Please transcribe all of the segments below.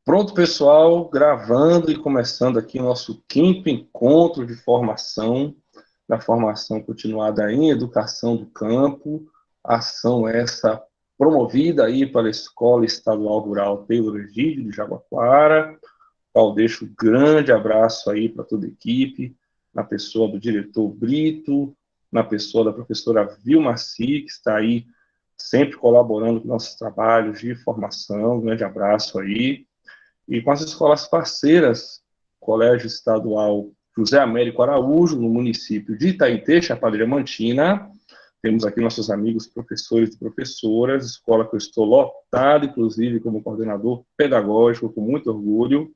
Pronto, pessoal, gravando e começando aqui o nosso quinto encontro de formação, da formação continuada em Educação do Campo, ação essa promovida aí pela Escola Estadual Rural Taylor Egídio de Jabaquara, qual deixo um grande abraço aí para toda a equipe, na pessoa do diretor Brito, na pessoa da professora Vilmaci, que está aí sempre colaborando com nossos trabalhos de formação, um grande abraço aí, e com as escolas parceiras, Colégio Estadual José Américo Araújo, no município de Itaité, Chapada Diamantina. Temos aqui nossos amigos professores e professoras, escola que eu estou lotado, inclusive, como coordenador pedagógico, com muito orgulho.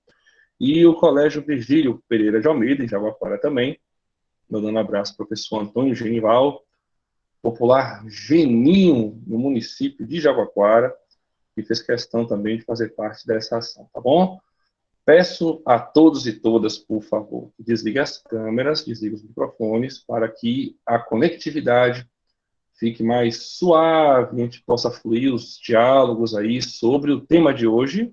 E o Colégio Virgílio Pereira de Almeida, em Jaguapara também. Mandando um abraço ao professor Antônio Genival, popular Geninho, no município de Jaguapara, que fez questão também de fazer parte dessa ação, tá bom? Peço a todos e todas, por favor, que desliguem as câmeras, desliguem os microfones, para que a conectividade fique mais suave, a gente possa fluir os diálogos aí sobre o tema de hoje,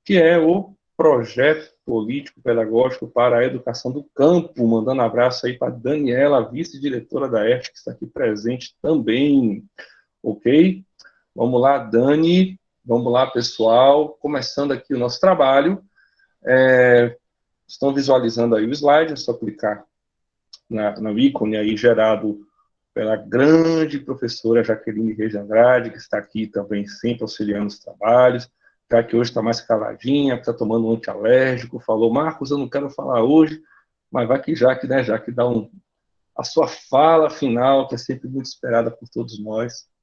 que é o projeto político pedagógico para a educação do campo. Mandando um abraço aí para Daniela, vice-diretora da ERT, que está aqui presente também, ok? Vamos lá, Dani, vamos lá, pessoal, começando aqui o nosso trabalho. Estão visualizando aí o slide, é só clicar no ícone aí gerado pela grande professora Jaqueline Reis de Andrade, que está aqui também sempre auxiliando os trabalhos, já que hoje está mais caladinha, está tomando um antialérgico, falou, Marcos, eu não quero falar hoje, mas vai que Jaque, né, Jaque, dá a sua fala final, que é sempre muito esperada por todos nós,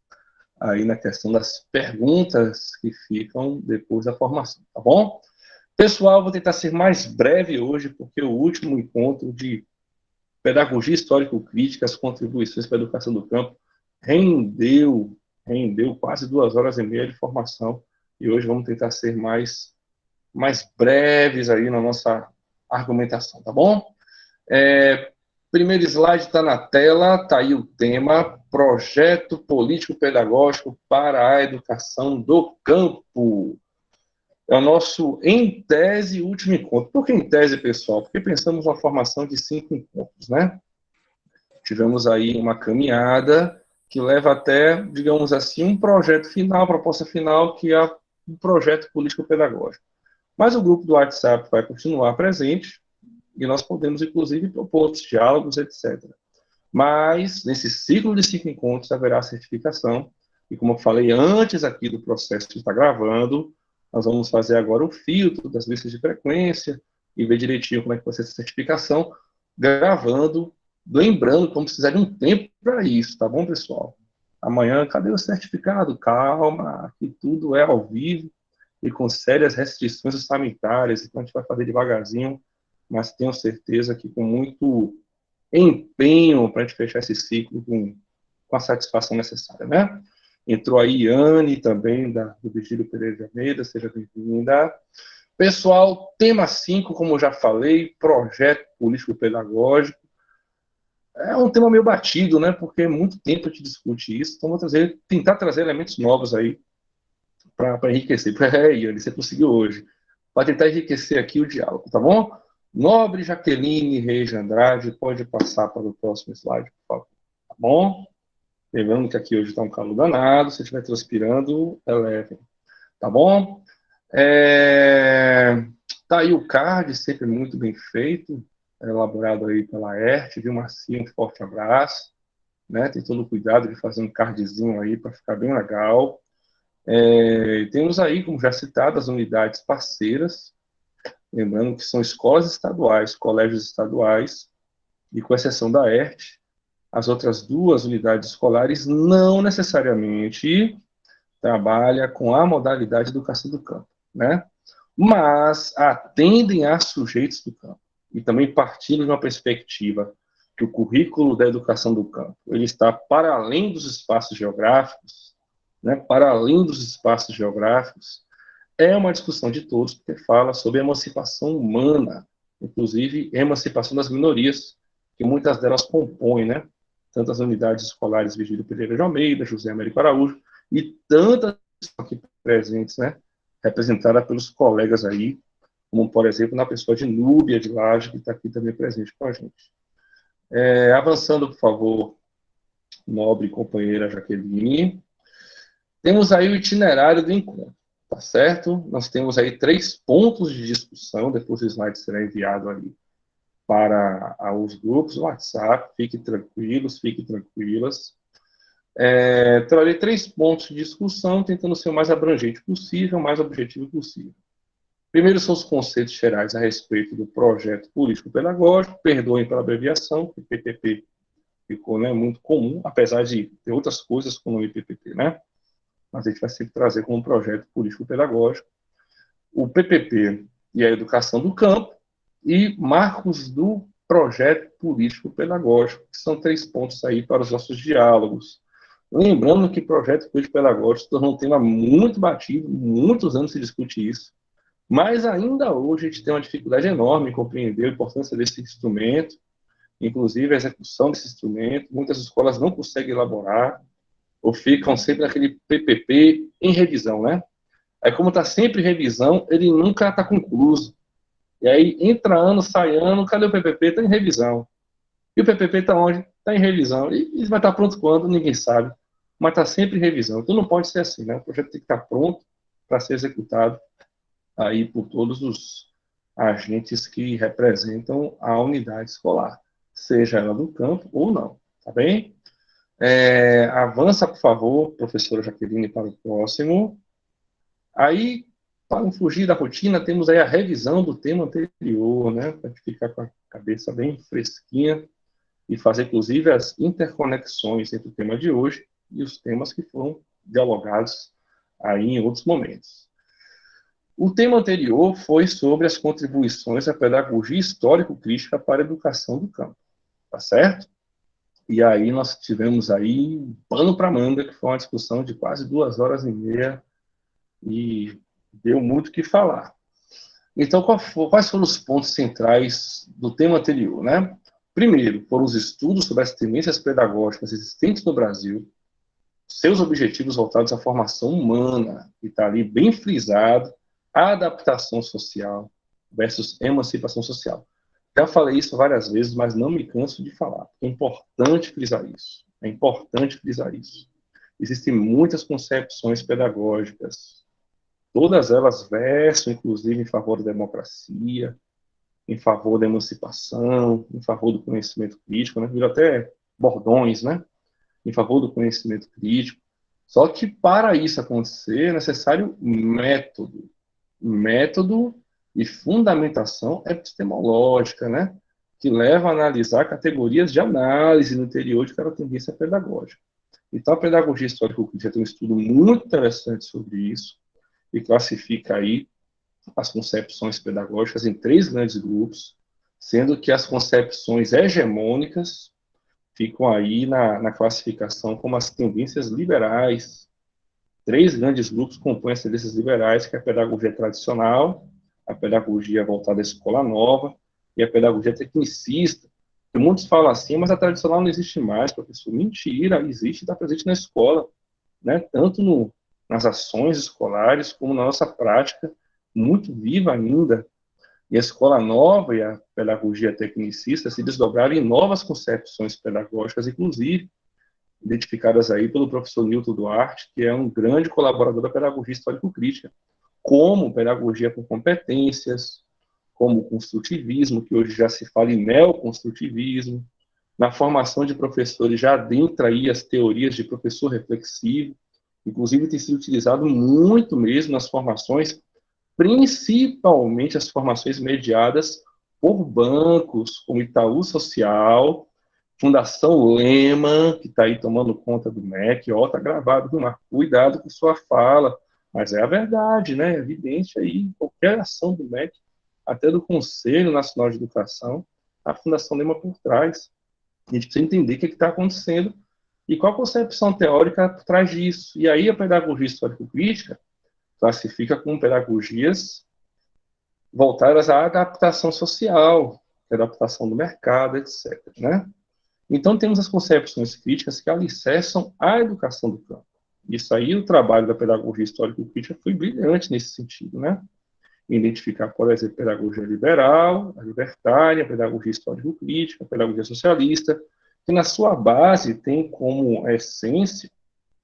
aí na questão das perguntas que ficam depois da formação, tá bom? Pessoal, vou tentar ser mais breve hoje, porque o último encontro de pedagogia histórico-crítica, as contribuições para a educação do campo, rendeu, rendeu quase 2 horas e meia de formação, e hoje vamos tentar ser mais breves aí na nossa argumentação, tá bom? Primeiro slide está na tela, está aí o tema, projeto político-pedagógico para a educação do campo. É o nosso, em tese, último encontro. Por que em tese, pessoal? Porque pensamos uma formação de 5 encontros, né? Tivemos aí uma caminhada que leva até, digamos assim, um projeto final, proposta final, que é um projeto político-pedagógico. Mas o grupo do WhatsApp vai continuar presente e nós podemos, inclusive, propor outros diálogos, etc. Mas, nesse ciclo de 5 encontros, haverá certificação. E, como eu falei antes aqui do processo que está gravando, nós vamos fazer agora o filtro das listas de frequência e ver direitinho como é que vai ser essa certificação, gravando, lembrando que vamos precisar de um tempo para isso, tá bom, pessoal? Amanhã, cadê o certificado? Calma, que tudo é ao vivo e com sérias restrições sanitárias, então a gente vai fazer devagarzinho, mas tenho certeza que com muito empenho para a gente fechar esse ciclo com a satisfação necessária, né? Entrou aí Anne também, do Virgílio Pereira de Almeida, seja bem-vinda. Pessoal, tema 5, como eu já falei, projeto político-pedagógico. É um tema meio batido, né? Porque muito tempo a gente discute isso, então vou tentar trazer elementos novos aí para enriquecer. Anne, você conseguiu hoje. Para tentar enriquecer aqui o diálogo, tá bom? Nobre Jaqueline Reis de Andrade, pode passar para o próximo slide, por favor. Tá bom? Lembrando que aqui hoje está um calor danado, se estiver transpirando, eleve. Tá bom? Tá aí o card, sempre muito bem feito, elaborado aí pela ERT, viu, Marcinho? Um forte abraço. Né? Tem todo o cuidado de fazer um cardzinho aí para ficar bem legal. Temos aí, como já citado, as unidades parceiras, lembrando que são escolas estaduais, colégios estaduais, e com exceção da ERT, as outras duas unidades escolares não necessariamente trabalham com a modalidade de educação do campo, né? Mas atendem a sujeitos do campo. E também partindo de uma perspectiva que o currículo da educação do campo ele está para além dos espaços geográficos, né? Para além dos espaços geográficos, é uma discussão de todos, porque fala sobre emancipação humana, inclusive emancipação das minorias, que muitas delas compõem, né? Tantas unidades escolares Virgílio Pereira de Almeida, José Américo Araújo, e tantas aqui presentes, né? representada pelos colegas aí, como, por exemplo, na pessoa de Núbia de Laje, que está aqui também presente com a gente. Avançando, por favor, nobre companheira Jaqueline. Temos aí o itinerário do encontro, tá certo? Nós temos aí 3 pontos de discussão, depois o slide será enviado ali para os grupos do WhatsApp, fiquem tranquilos, fiquem tranquilas. Trarei 3 pontos de discussão, tentando ser o mais abrangente possível, o mais objetivo possível. Primeiro são os conceitos gerais a respeito do projeto político-pedagógico, perdoem pela abreviação, porque PPP ficou, né, muito comum, apesar de ter outras coisas com o nome PPP, né? Mas a gente vai sempre trazer como projeto político-pedagógico o PPP e a educação do campo e marcos do projeto político-pedagógico, que são 3 pontos aí para os nossos diálogos. Lembrando que projeto político-pedagógico se tornou um tema muito batido, muitos anos se discute isso, mas ainda hoje a gente tem uma dificuldade enorme em compreender a importância desse instrumento, inclusive a execução desse instrumento. Muitas escolas não conseguem elaborar, ou ficam sempre naquele PPP em revisão, né? Aí, como está sempre em revisão, ele nunca está concluído. E aí, entra ano, sai ano, cadê o PPP? Está em revisão. E o PPP está onde? Está em revisão. E vai estar pronto quando? Ninguém sabe. Mas está sempre em revisão. Então, não pode ser assim, né? O projeto tem que estar pronto para ser executado aí por todos os agentes que representam a unidade escolar, seja ela do campo ou não, tá bem? Avança, por favor, professora Jaqueline, para o próximo. Aí, para não fugir da rotina, temos aí a revisão do tema anterior, né? Para ficar com a cabeça bem fresquinha e fazer, inclusive, as interconexões entre o tema de hoje e os temas que foram dialogados aí em outros momentos. O tema anterior foi sobre as contribuições da pedagogia histórico-crítica para a educação do campo, tá certo? E aí nós tivemos aí um pano para manga, que foi uma discussão de quase 2 horas e meia, e deu muito o que falar. Então, quais foram os pontos centrais do tema anterior, né? Primeiro, foram os estudos sobre as tendências pedagógicas existentes no Brasil, seus objetivos voltados à formação humana, que está ali bem frisado, a adaptação social versus emancipação social. Já falei isso várias vezes, mas não me canso de falar. É importante frisar isso. É importante frisar isso. Existem muitas concepções pedagógicas. Todas elas versam, inclusive, em favor da democracia, em favor da emancipação, em favor do conhecimento crítico, né? Viram até bordões, né? Em favor do conhecimento crítico. Só que para isso acontecer é necessário método. Método e fundamentação epistemológica, né? Que leva a analisar categorias de análise no interior de cada tendência pedagógica. Então, a pedagogia histórico-crítica tem um estudo muito interessante sobre isso e classifica aí as concepções pedagógicas em 3 grandes grupos, sendo que as concepções hegemônicas ficam aí na classificação como as tendências liberais. 3 grandes grupos compõem as tendências liberais, que é a pedagogia tradicional, a pedagogia voltada à escola nova e a pedagogia tecnicista. Que muitos falam assim, mas a tradicional não existe mais, professor. Mentira, existe e está presente na escola, né? Tanto nas ações escolares como na nossa prática, muito viva ainda. E a escola nova e a pedagogia tecnicista se desdobraram em novas concepções pedagógicas, inclusive identificadas aí pelo professor Nilton Duarte, que é um grande colaborador da pedagogia histórico-crítica, como pedagogia por competências, como o construtivismo, que hoje já se fala em neoconstrutivismo. Na formação de professores já adentra aí as teorias de professor reflexivo, inclusive tem sido utilizado muito mesmo nas formações, principalmente as formações mediadas por bancos, como Itaú Social, Fundação Lehman, que está aí tomando conta do MEC, está gravado, Vilmar, cuidado com sua fala, mas é a verdade, né? É evidente aí, qualquer ação do MEC, até do Conselho Nacional de Educação, a Fundação Lehman por trás. A gente precisa entender o que está acontecendo e qual a concepção teórica por trás disso. E aí a pedagogia histórico-crítica classifica como pedagogias voltadas à adaptação social, adaptação do mercado, etc., né? Então, temos as concepções críticas que alicerçam a educação do campo. Isso aí, o trabalho da pedagogia histórico-crítica foi brilhante nesse sentido, né? Identificar, por exemplo, pedagogia liberal, a libertária, a pedagogia histórico-crítica, a pedagogia socialista, que na sua base tem como essência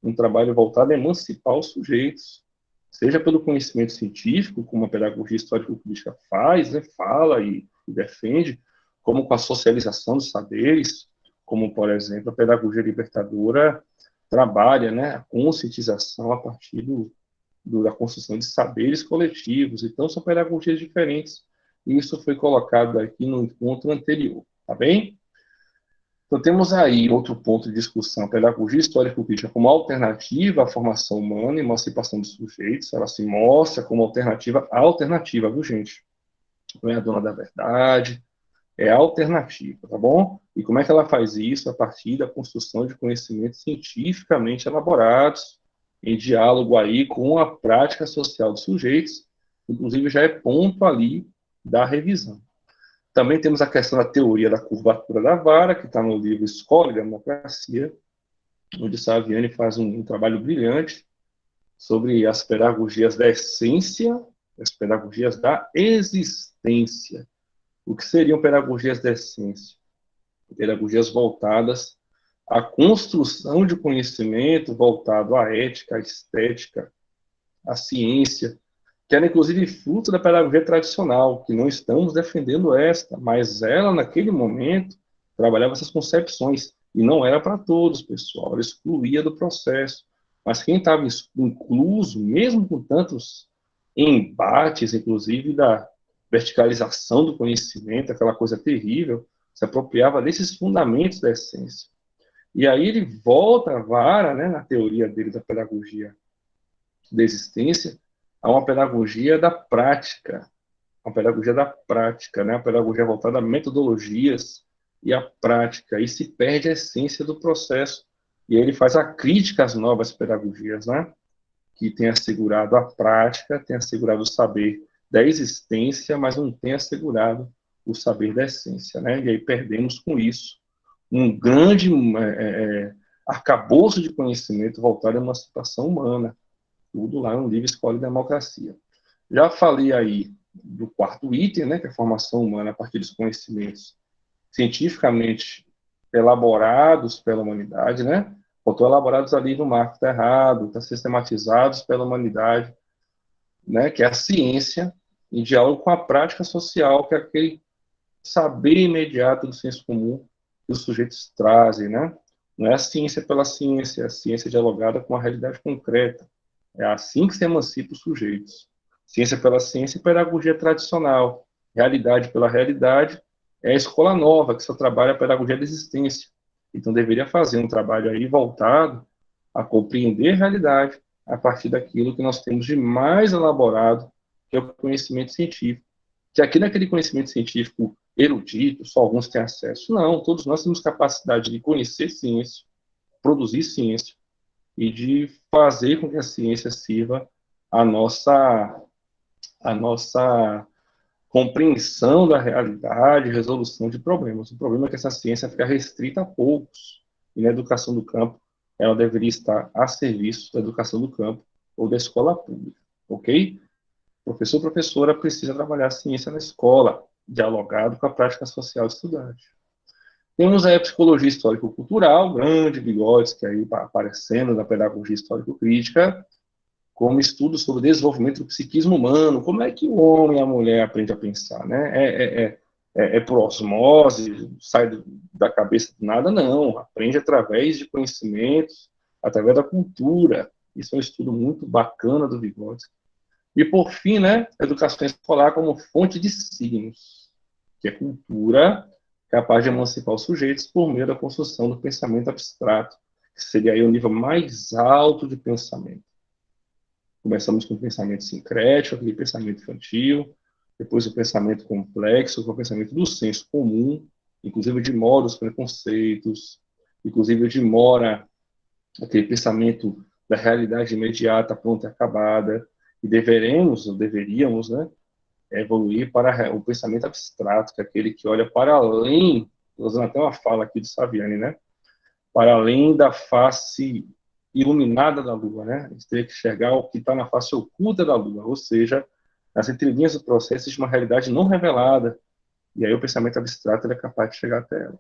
um trabalho voltado a emancipar os sujeitos, seja pelo conhecimento científico, como a pedagogia histórico-crítica faz, né, fala e defende, como com a socialização dos saberes, como, por exemplo, a pedagogia libertadora trabalha, né, a conscientização a partir da construção de saberes coletivos. Então, são pedagogias diferentes. E isso foi colocado aqui no encontro anterior, tá bem? Então, temos aí outro ponto de discussão, a pedagogia histórico-crítica como alternativa à formação humana e emancipação dos sujeitos. Ela se mostra como alternativa, viu, gente? Não é a dona da verdade, é alternativa, tá bom? E como é que ela faz isso? A partir da construção de conhecimentos cientificamente elaborados, em diálogo aí com a prática social dos sujeitos, inclusive já é ponto ali da revisão. Também temos a questão da teoria da curvatura da vara, que está no livro Escola e Democracia, onde Saviani faz um trabalho brilhante sobre as pedagogias da essência, as pedagogias da existência. O que seriam pedagogias da essência? Pedagogias voltadas à construção de conhecimento, voltado à ética, à estética, à ciência, que era inclusive fruto da pedagogia tradicional, que não estamos defendendo esta, mas ela, naquele momento, trabalhava essas concepções, e não era para todos, pessoal, ela excluía do processo. Mas quem estava incluso, mesmo com tantos embates, inclusive da verticalização do conhecimento, aquela coisa terrível, se apropriava desses fundamentos da essência. E aí ele volta a vara, né, na teoria dele da pedagogia da existência, a uma pedagogia da prática, uma pedagogia da prática, né, uma pedagogia voltada a metodologias e a prática, e se perde a essência do processo. E aí ele faz a crítica às novas pedagogias, né, que tem assegurado a prática, tem assegurado o saber da existência, mas não tem assegurado o saber da essência, né? E aí perdemos com isso um grande arcabouço de conhecimento voltado à emancipação humana, tudo lá no livro Escola e Democracia. Já falei aí do quarto item, né, que é a formação humana a partir dos conhecimentos cientificamente elaborados pela humanidade, né? Estão elaborados ali no marco, está errado, está sistematizados pela humanidade, né? Que é a ciência, em diálogo com a prática social, que é aquele saber imediato do senso comum que os sujeitos trazem, né? Não é a ciência pela ciência, é a ciência dialogada com a realidade concreta. É assim que se emancipa os sujeitos. Ciência pela ciência e pedagogia tradicional. Realidade pela realidade é a escola nova, que só trabalha a pedagogia da existência. Então, deveria fazer um trabalho aí voltado a compreender a realidade a partir daquilo que nós temos de mais elaborado, que é o conhecimento científico. Que aqui naquele conhecimento científico erudito, só alguns têm acesso. Não, todos nós temos capacidade de conhecer ciência, produzir ciência, e de fazer com que a ciência sirva a nossa compreensão da realidade, resolução de problemas. O problema é que essa ciência fica restrita a poucos, e na educação do campo, ela deveria estar a serviço da educação do campo ou da escola pública, ok? Professor, professora precisa trabalhar a ciência na escola, dialogado com a prática social do estudante. Temos aí a psicologia histórico-cultural, grande Vygotsky que aí aparecendo na pedagogia histórico-crítica, como estudo sobre o desenvolvimento do psiquismo humano, como é que o homem e a mulher aprendem a pensar, né? É por osmose, sai da cabeça do nada? Não, aprende através de conhecimentos, através da cultura. Isso é um estudo muito bacana do Vygotsky. E, por fim, né, a educação escolar como fonte de signos, que é cultura capaz de emancipar os sujeitos por meio da construção do pensamento abstrato, que seria aí o nível mais alto de pensamento. Começamos com o pensamento sincrético, aquele pensamento infantil, depois o pensamento complexo, com o pensamento do senso comum, inclusive de mora os preconceitos, inclusive de mora aquele pensamento da realidade imediata, pronta e acabada, e deveríamos, né, evoluir para o pensamento abstrato, que é aquele que olha para além, usando até uma fala aqui de Saviani, né, para além da face iluminada da Lua, né? A gente teria que enxergar o que está na face oculta da Lua, ou seja, nas entrelinhas do processo existe uma realidade não revelada, e aí o pensamento abstrato ele é capaz de chegar até ela.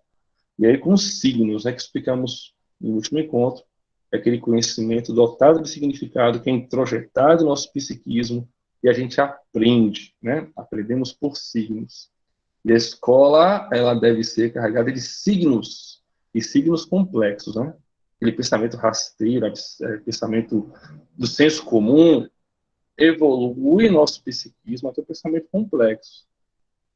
E aí com os signos, né, que explicamos no último encontro, é aquele conhecimento dotado de significado que é introjetado no nosso psiquismo e a gente aprende, né? Aprendemos por signos. E a escola, ela deve ser carregada de signos, e signos complexos, né? Aquele pensamento rasteiro, pensamento do senso comum, evolui nosso psiquismo até o pensamento complexo.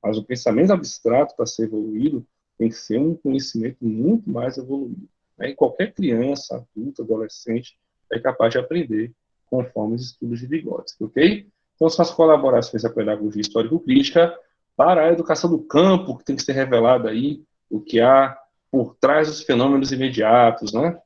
Mas o pensamento abstrato, para ser evoluído, tem que ser um conhecimento muito mais evoluído, né? E qualquer criança, adulto, adolescente é capaz de aprender conforme os estudos de Vygotsky, ok? Então, são as colaborações da pedagogia histórico-crítica para a educação do campo, que tem que ser revelada aí o que há por trás dos fenômenos imediatos, né?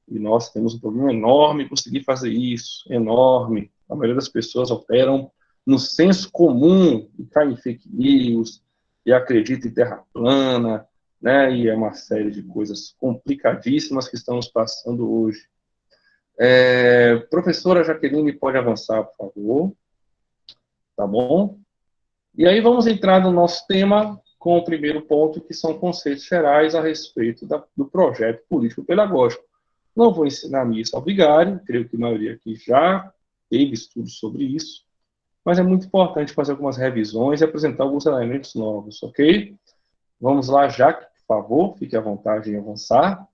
E nós temos um problema enorme em conseguir fazer isso, enorme. A maioria das pessoas operam no senso comum e cai em fake news, e acredita em terra plana, né? E é uma série de coisas complicadíssimas que estamos passando hoje. Professora Jaqueline, pode avançar, por favor. Tá bom? E aí vamos entrar no nosso tema com o primeiro ponto, que são conceitos gerais a respeito do projeto político-pedagógico. Não vou ensinar nisso ao vigário, creio que a maioria aqui já teve estudos sobre isso, mas é muito importante fazer algumas revisões e apresentar alguns elementos novos, ok? Vamos lá, Jaque, por favor, fique à vontade em avançar.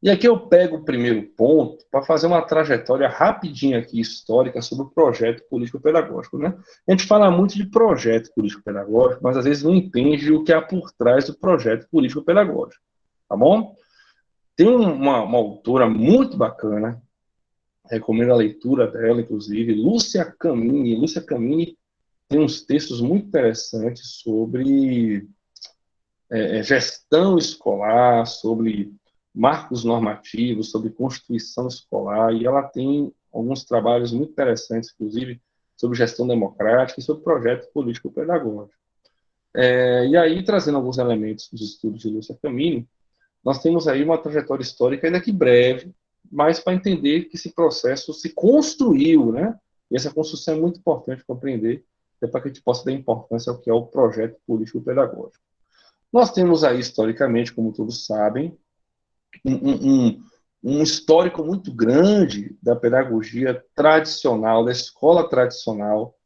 E aqui eu pego o primeiro ponto para fazer uma trajetória rapidinha aqui, histórica, sobre o projeto político-pedagógico, né? A gente fala muito de projeto político-pedagógico, mas às vezes não entende o que há por trás do projeto político-pedagógico, tá bom? Tem uma autora muito bacana, recomendo a leitura dela, inclusive, Lúcia Camini. Lúcia Camini tem uns textos muito interessantes sobre gestão escolar, sobre marcos normativos, sobre constituição escolar, e ela tem alguns trabalhos muito interessantes, inclusive, sobre gestão democrática e sobre projeto político-pedagógico. E aí, trazendo alguns elementos dos estudos de Lúcia Camini, nós temos aí uma trajetória histórica ainda que breve, mas para entender que esse processo se construiu, né? E essa construção é muito importante compreender, até para que a gente possa dar importância ao que é o projeto político-pedagógico. Nós temos aí, historicamente, como todos sabem, um histórico muito grande da pedagogia tradicional, da escola tradicional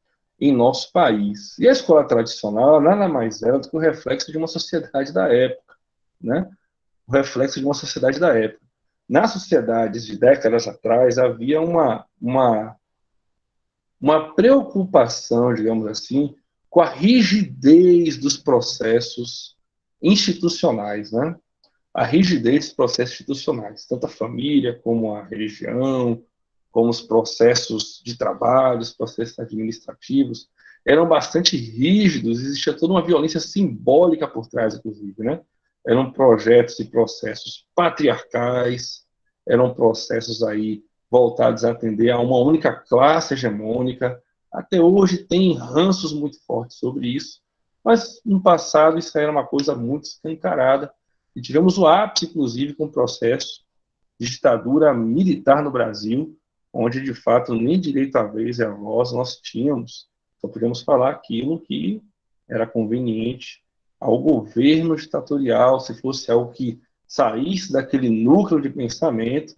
em nosso país. E a escola tradicional nada mais é do que o reflexo de uma sociedade da época, né? O reflexo de uma sociedade da época. Nas sociedades de décadas atrás, havia uma preocupação, digamos assim, com a rigidez dos processos institucionais, né? A rigidez dos processos institucionais, tanto a família como a religião, como os processos de trabalho, os processos administrativos, eram bastante rígidos, existia toda uma violência simbólica por trás, inclusive, né? Eram projetos e processos patriarcais, eram processos aí voltados a atender a uma única classe hegemônica. Até hoje tem ranços muito fortes sobre isso, mas no passado isso era uma coisa muito escancarada, e tivemos o ápice, inclusive, com o processo de ditadura militar no Brasil, onde, de fato, nem direito à vez e à voz nós tínhamos. Só podíamos falar aquilo que era conveniente ao governo ditatorial. Se fosse algo que saísse daquele núcleo de pensamento,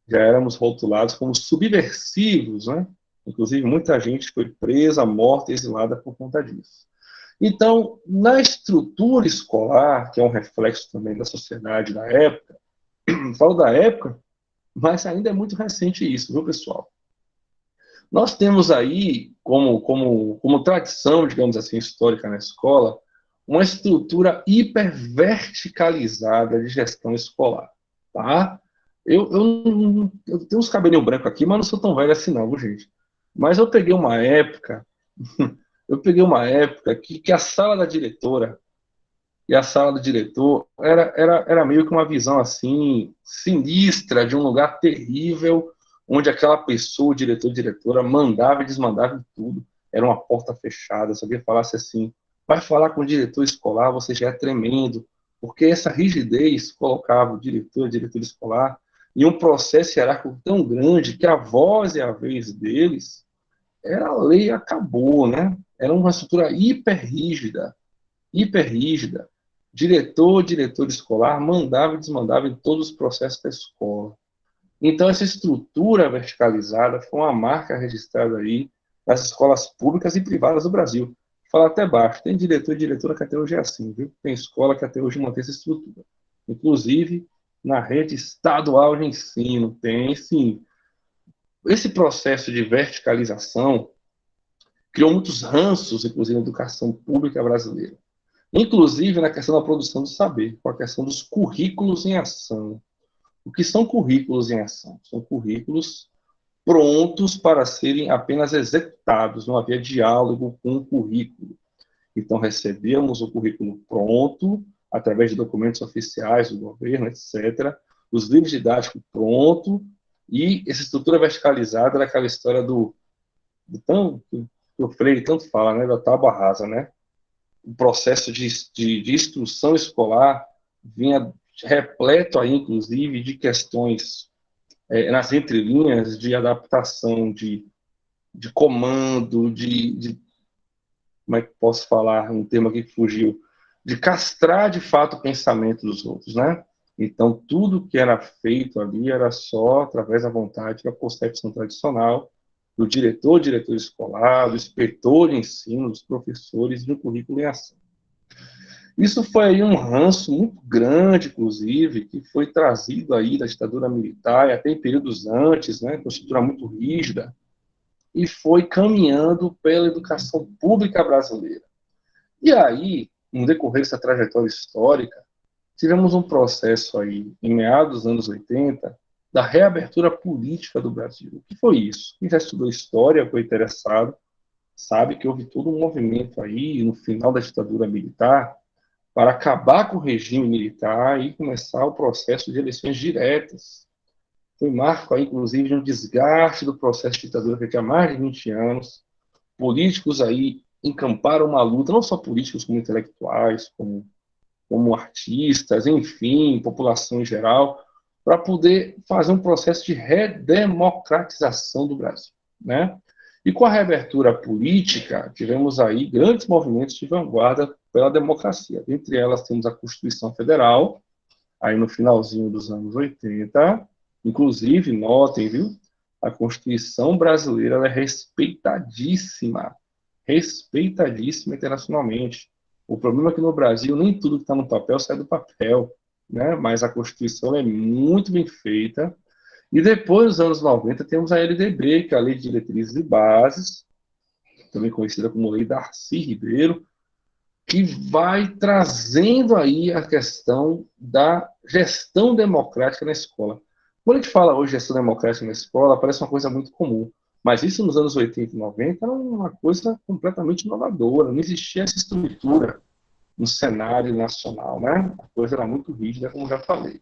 já éramos rotulados como subversivos, né? Inclusive, muita gente foi presa, morta, exilada por conta disso. Então, na estrutura escolar, que é um reflexo também da sociedade da época, falo da época, mas ainda é muito recente isso, viu, pessoal? Nós temos aí, como tradição, digamos assim, histórica na escola, uma estrutura hiperverticalizada de gestão escolar, tá? Eu tenho uns cabelinhos brancos aqui, mas não sou tão velho assim não, viu, gente? Mas eu peguei uma época que a sala da diretora e a sala do diretor era meio que uma visão assim sinistra de um lugar terrível, onde aquela pessoa, o diretor e diretora, mandava e desmandava em tudo. Era uma porta fechada. Se alguém falasse assim, vai falar com o diretor escolar, você já é tremendo, porque essa rigidez colocava o diretor e a diretora escolar e um processo hierárquico tão grande que a voz e a vez deles era a lei e acabou, né? Era uma estrutura hiper rígida. Diretor escolar mandava e desmandava em todos os processos da escola. Então, essa estrutura verticalizada foi uma marca registrada aí nas escolas públicas e privadas do Brasil. Fala até baixo, tem diretor e diretora que até hoje é assim, viu? Tem escola que até hoje mantém essa estrutura. Inclusive, na rede estadual de ensino, tem, sim. Esse processo de verticalização criou muitos ranços, inclusive, na educação pública brasileira. Inclusive na questão da produção do saber, com a questão dos currículos em ação. O que são currículos em ação? São currículos prontos para serem apenas executados, não havia diálogo com o currículo. Então, recebemos o currículo pronto, através de documentos oficiais do governo, etc., os livros didáticos pronto, e essa estrutura verticalizada era aquela história que o Freire tanto fala, né, da tábua rasa, né? O processo de instrução escolar vinha repleto aí, inclusive, de questões nas entrelinhas de adaptação, de comando, como é que posso falar, um termo aqui que fugiu, de castrar de fato o pensamento dos outros, né? Então, tudo que era feito ali era só através da vontade da concepção tradicional do diretor escolar, do inspetor de ensino, dos professores, de um currículo em ação. Isso foi aí um ranço muito grande, inclusive, que foi trazido aí da ditadura militar, e até em períodos antes, né, com estrutura muito rígida, e foi caminhando pela educação pública brasileira. E aí, no decorrer dessa trajetória histórica, tivemos um processo aí, em meados dos anos 80, da reabertura política do Brasil. O que foi isso? Quem já estudou história, foi interessado, sabe que houve todo um movimento aí, no final da ditadura militar, para acabar com o regime militar e começar o processo de eleições diretas. Foi marco, aí, inclusive, de um desgaste do processo de ditadura que tinha mais de 20 anos. Políticos aí encamparam uma luta, não só políticos como intelectuais, como artistas, enfim, população em geral, para poder fazer um processo de redemocratização do Brasil, né? E com a reabertura política, tivemos aí grandes movimentos de vanguarda pela democracia. Entre elas, temos a Constituição Federal, aí no finalzinho dos anos 80. Inclusive, notem, viu? A Constituição brasileira é respeitadíssima internacionalmente. O problema é que no Brasil nem tudo que está no papel sai do papel, né? Mas a Constituição é muito bem feita. E depois, nos anos 90, temos a LDB, que é a Lei de Diretrizes e Bases, também conhecida como Lei Darcy Ribeiro, que vai trazendo aí a questão da gestão democrática na escola. Quando a gente fala hoje de gestão democrática na escola, parece uma coisa muito comum. Mas isso nos anos 80 e 90 era uma coisa completamente inovadora. Não existia essa estrutura no cenário nacional, né? A coisa era muito rígida, como já falei.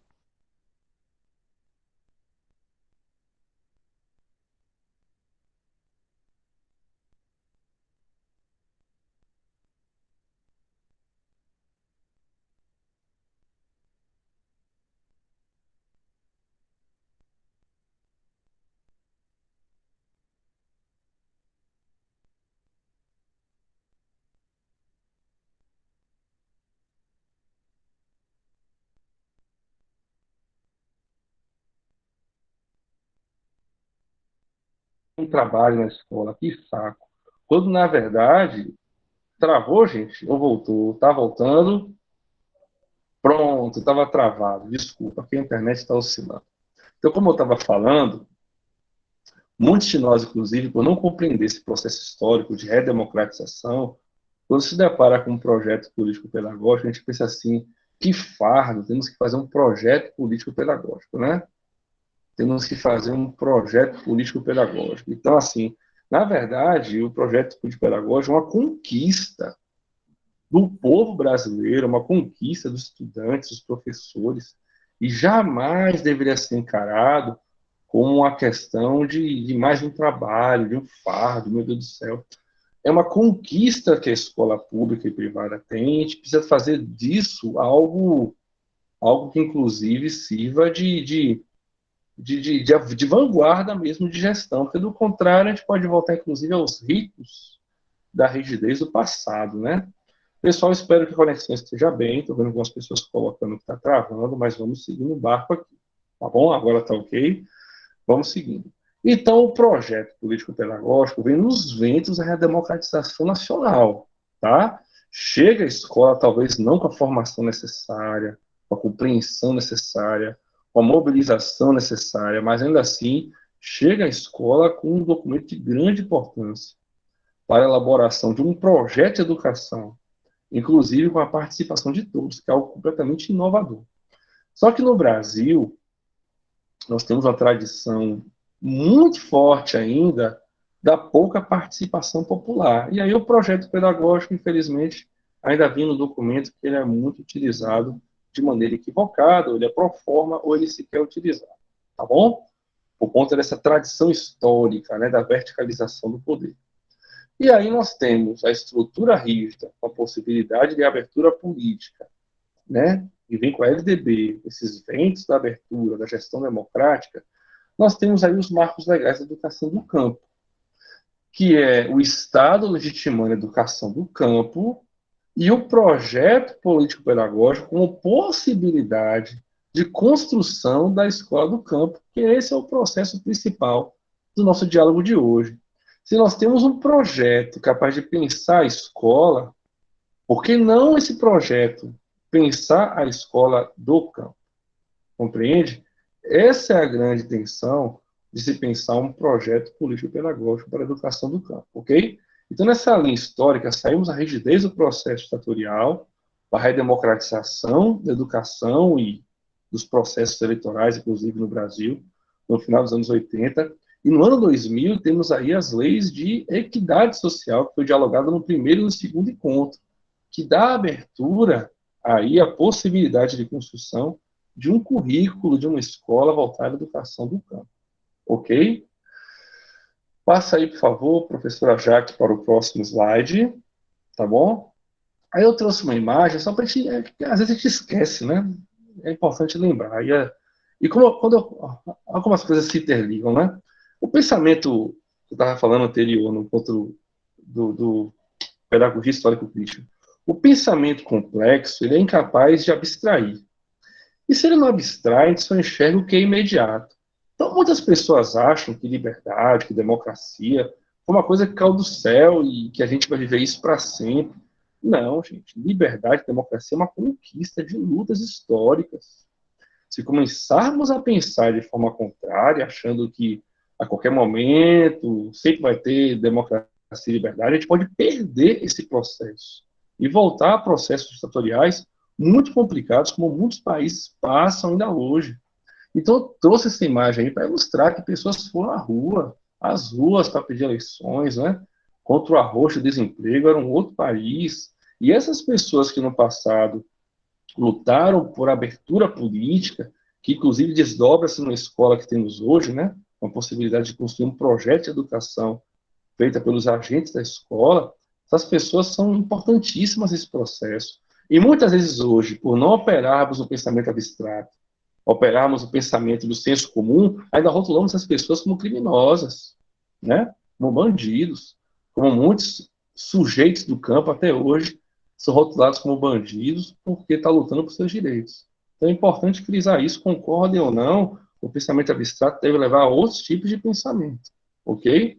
Um trabalho na escola, que saco. Quando, na verdade, travou, gente, ou voltou, tá voltando, pronto, estava travado, desculpa, aqui a internet está oscilando. Então, como eu estava falando, muitos de nós, inclusive, por não compreender esse processo histórico de redemocratização, quando se depara com um projeto político-pedagógico, a gente pensa assim, que fardo, temos que fazer um projeto político-pedagógico, né? Temos que fazer um projeto político-pedagógico. Então, assim, na verdade, o projeto político-pedagógico é uma conquista do povo brasileiro, uma conquista dos estudantes, dos professores, e jamais deveria ser encarado como uma questão de mais um trabalho, de um fardo, meu Deus do céu. É uma conquista que a escola pública e privada tem, a gente precisa fazer disso algo que inclusive sirva de vanguarda mesmo de gestão, porque do contrário a gente pode voltar inclusive aos ritos da rigidez do passado, né? Pessoal, espero que a conexão esteja bem, estou vendo algumas pessoas colocando que está travando, mas vamos seguir no barco aqui, tá bom? Agora está ok, vamos seguindo. Então, o projeto político-pedagógico vem nos ventos da redemocratização nacional, tá? Chega à escola, talvez não com a formação necessária, com a compreensão necessária, com a mobilização necessária, mas ainda assim, chega à escola com um documento de grande importância para a elaboração de um projeto de educação, inclusive com a participação de todos, que é algo completamente inovador. Só que no Brasil, nós temos uma tradição muito forte ainda da pouca participação popular. E aí o projeto pedagógico, infelizmente, ainda vem no documento que ele é muito utilizado de maneira equivocada, ou ele é pro forma, ou ele sequer é utilizado. Tá bom? Por conta dessa tradição histórica, né, da verticalização do poder. E aí nós temos a estrutura rígida, com a possibilidade de abertura política, né, e vem com a LDB, esses ventos da abertura, da gestão democrática, nós temos aí os marcos legais da educação do campo, que é o Estado legitimando a educação do campo e o projeto político-pedagógico como possibilidade de construção da escola do campo, que esse é o processo principal do nosso diálogo de hoje. Se nós temos um projeto capaz de pensar a escola, por que não esse projeto pensar a escola do campo? Compreende? Essa é a grande intenção de se pensar um projeto político-pedagógico para a educação do campo, ok? Então, nessa linha histórica, saímos da rigidez do processo estatorial, para a redemocratização da educação e dos processos eleitorais, inclusive no Brasil, no final dos anos 80, e no ano 2000 temos aí as leis de equidade social, que foi dialogada no primeiro e no segundo encontro, que dá abertura aí à possibilidade de construção de um currículo de uma escola voltada à educação do campo. Ok? Passa aí, por favor, professora Jaque, para o próximo slide. Tá bom? Aí eu trouxe uma imagem, só para a gente... às vezes a gente esquece, né? É importante lembrar. E como as coisas se interligam, né? O pensamento que eu estava falando anterior, no ponto do pedagogia histórico-crítica, o pensamento complexo, ele é incapaz de abstrair. E se ele não abstrai, a gente só enxerga o que é imediato. Então, muitas pessoas acham que liberdade, que democracia, é uma coisa que caiu do céu e que a gente vai viver isso para sempre. Não, gente. Liberdade e democracia é uma conquista de lutas históricas. Se começarmos a pensar de forma contrária, achando que a qualquer momento sempre vai ter democracia e liberdade, a gente pode perder esse processo e voltar a processos ditatoriais muito complicados, como muitos países passam ainda hoje. Então, eu trouxe essa imagem aí para ilustrar que pessoas foram à rua, às ruas para pedir eleições, né? Contra o arroxo e o desemprego, era um outro país. E essas pessoas que no passado lutaram por abertura política, que inclusive desdobra-se numa escola que temos hoje, né? Com a possibilidade de construir um projeto de educação feita pelos agentes da escola, essas pessoas são importantíssimas nesse processo. E muitas vezes hoje, por não operarmos o pensamento abstrato, operarmos o pensamento do senso comum, ainda rotulamos essas pessoas como criminosas, né? Como bandidos, como muitos sujeitos do campo até hoje são rotulados como bandidos porque estão lutando por seus direitos. Então é importante frisar isso, concordem ou não, o pensamento abstrato deve levar a outros tipos de pensamento, ok?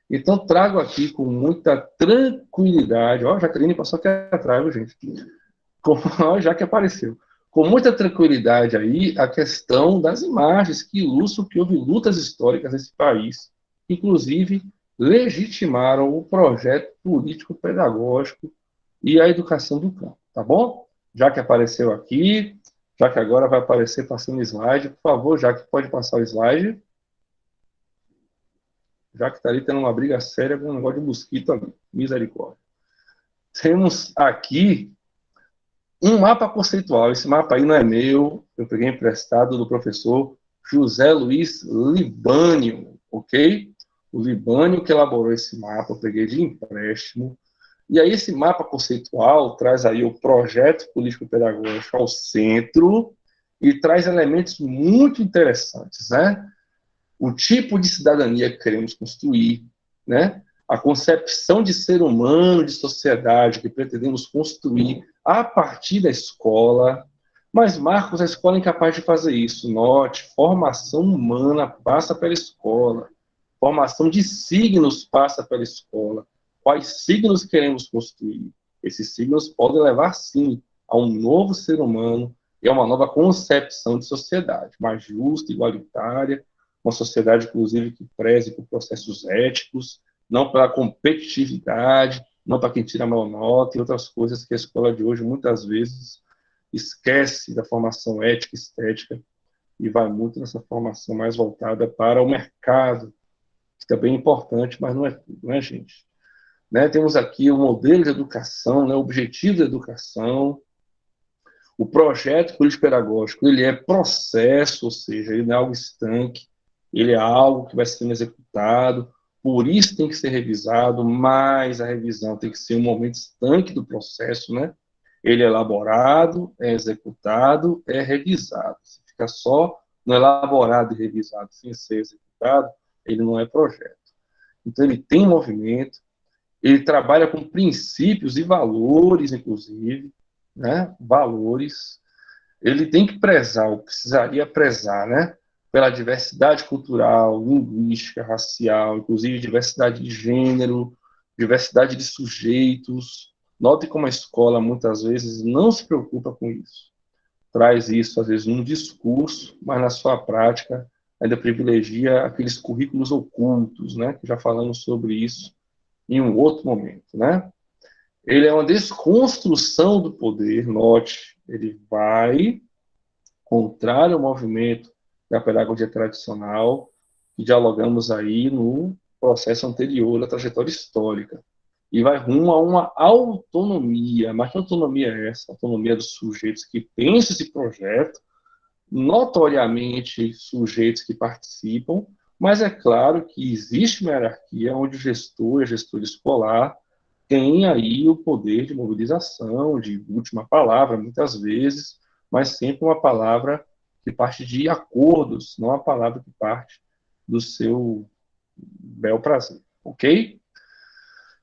Então trago aqui com muita tranquilidade, ó, a Jaqueline passou aqui atrás, gente, já que apareceu, com muita tranquilidade aí a questão das imagens que ilustram que houve lutas históricas nesse país, que inclusive legitimaram o projeto político-pedagógico e a educação do campo, tá bom? Já que apareceu aqui, já que agora vai aparecer passando o slide, por favor, já que pode passar o slide, já que está ali tendo uma briga séria com um negócio de mosquito ali, misericórdia. Temos aqui um mapa conceitual. Esse mapa aí não é meu, eu peguei emprestado do professor José Luiz Libânio, ok? O Libânio que elaborou esse mapa, eu peguei de empréstimo. E aí esse mapa conceitual traz aí o projeto político-pedagógico ao centro ele traz elementos muito interessantes, né? O tipo de cidadania que queremos construir, né? A concepção de ser humano, de sociedade que pretendemos construir a partir da escola. Mas, Marcos, a escola é incapaz de fazer isso. Note, formação humana passa pela escola. Formação de signos passa pela escola. Quais signos queremos construir? Esses signos podem levar, sim, a um novo ser humano e a uma nova concepção de sociedade, mais justa, igualitária, uma sociedade, inclusive, que preze por processos éticos, não pela competitividade, não para quem tira a maior nota e outras coisas que a escola de hoje, muitas vezes, esquece da formação ética e estética e vai muito nessa formação mais voltada para o mercado, que também é importante, mas não é tudo, né, gente? Né, temos aqui o modelo de educação, né, o objetivo da educação, o projeto político-pedagógico, ele é processo, ou seja, ele não é algo estanque, ele é algo que vai sendo executado, por isso tem que ser revisado, mas a revisão tem que ser um momento estanque do processo, né? Ele é elaborado, é executado, é revisado. Se fica só no elaborado e revisado sem ser executado, ele não é projeto. Então, ele tem movimento, ele trabalha com princípios e valores, inclusive, né? Valores. Ele tem que prezar, ou precisaria prezar, né? Pela diversidade cultural, linguística, racial, inclusive diversidade de gênero, diversidade de sujeitos. Note como a escola, muitas vezes, não se preocupa com isso. Traz isso, às vezes, num discurso, mas na sua prática ainda privilegia aqueles currículos ocultos, né? Que já falamos sobre isso em um outro momento, né? Ele é uma desconstrução do poder, note, ele vai contrário ao movimento da pedagogia tradicional, que dialogamos aí no processo anterior da trajetória histórica, e vai rumo a uma autonomia. Mas que autonomia é essa? Autonomia dos sujeitos que pensam esse projeto, notoriamente sujeitos que participam, mas é claro que existe uma hierarquia onde o gestor e a gestora escolar tem aí o poder de mobilização, de última palavra, muitas vezes, mas sempre uma palavra que parte de acordos, não a palavra que parte do seu bel prazer, ok?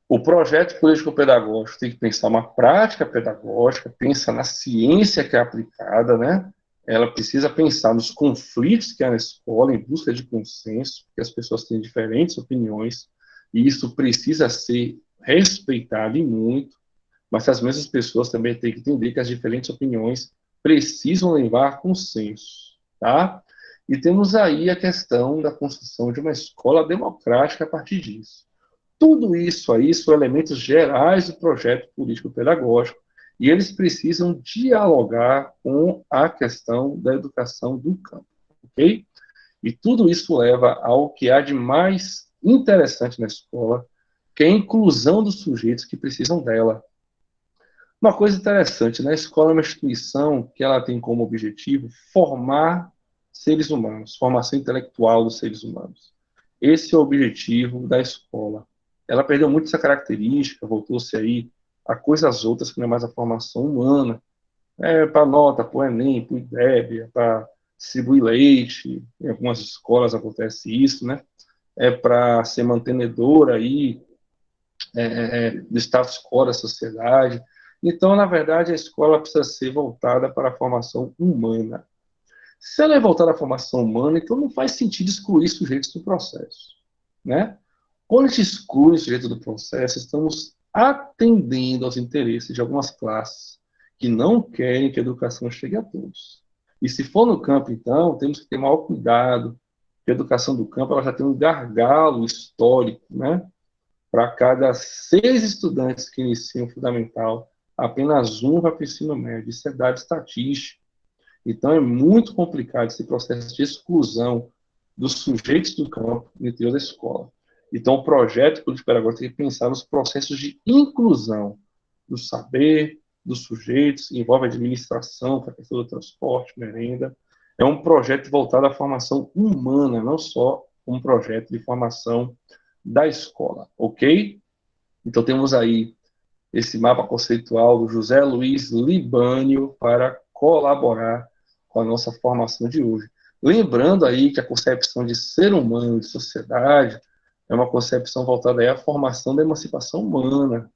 O projeto político-pedagógico tem que pensar uma prática pedagógica, pensa na ciência que é aplicada, né? Ela precisa pensar nos conflitos que há na escola, em busca de consenso, porque as pessoas têm diferentes opiniões, e isso precisa ser respeitado e muito, mas as mesmas pessoas também têm que entender que as diferentes opiniões precisam levar a consenso, tá? E temos aí a questão da construção de uma escola democrática a partir disso. Tudo isso aí são elementos gerais do projeto político-pedagógico e eles precisam dialogar com a questão da educação do campo, ok? E tudo isso leva ao que há de mais interessante na escola, que é a inclusão dos sujeitos que precisam dela. Uma coisa interessante, né? A escola é uma instituição que ela tem como objetivo formar seres humanos, formação intelectual dos seres humanos. Esse é o objetivo da escola. Ela perdeu muito essa característica, voltou-se aí a coisas outras que não é mais a formação humana. É para nota, para o Enem, para o IDEB, para distribuir leite. Em algumas escolas acontece isso, né? É para ser mantenedora aí do status quo da sociedade. Então, na verdade, a escola precisa ser voltada para a formação humana. Se ela é voltada à formação humana, então não faz sentido excluir sujeitos do processo, né? Quando a gente exclui o sujeito do processo, estamos atendendo aos interesses de algumas classes que não querem que a educação chegue a todos. E se for no campo, então, temos que ter maior cuidado, que a educação do campo ela já tem um gargalo histórico, né? Para cada 6 estudantes que iniciam o fundamental, apenas um vai para o ensino médio. Isso é dado estatístico. Então, é muito complicado esse processo de exclusão dos sujeitos do campo no interior da escola. Então, o projeto político-pedagógico tem que pensar nos processos de inclusão do saber, dos sujeitos, envolve administração, para a questão do transporte, merenda. É um projeto voltado à formação humana, não só um projeto de formação da escola, ok? Então, temos aí esse mapa conceitual do José Luiz Libânio para colaborar com a nossa formação de hoje. Lembrando aí que a concepção de ser humano, de sociedade, é uma concepção voltada aí à formação da emancipação humana,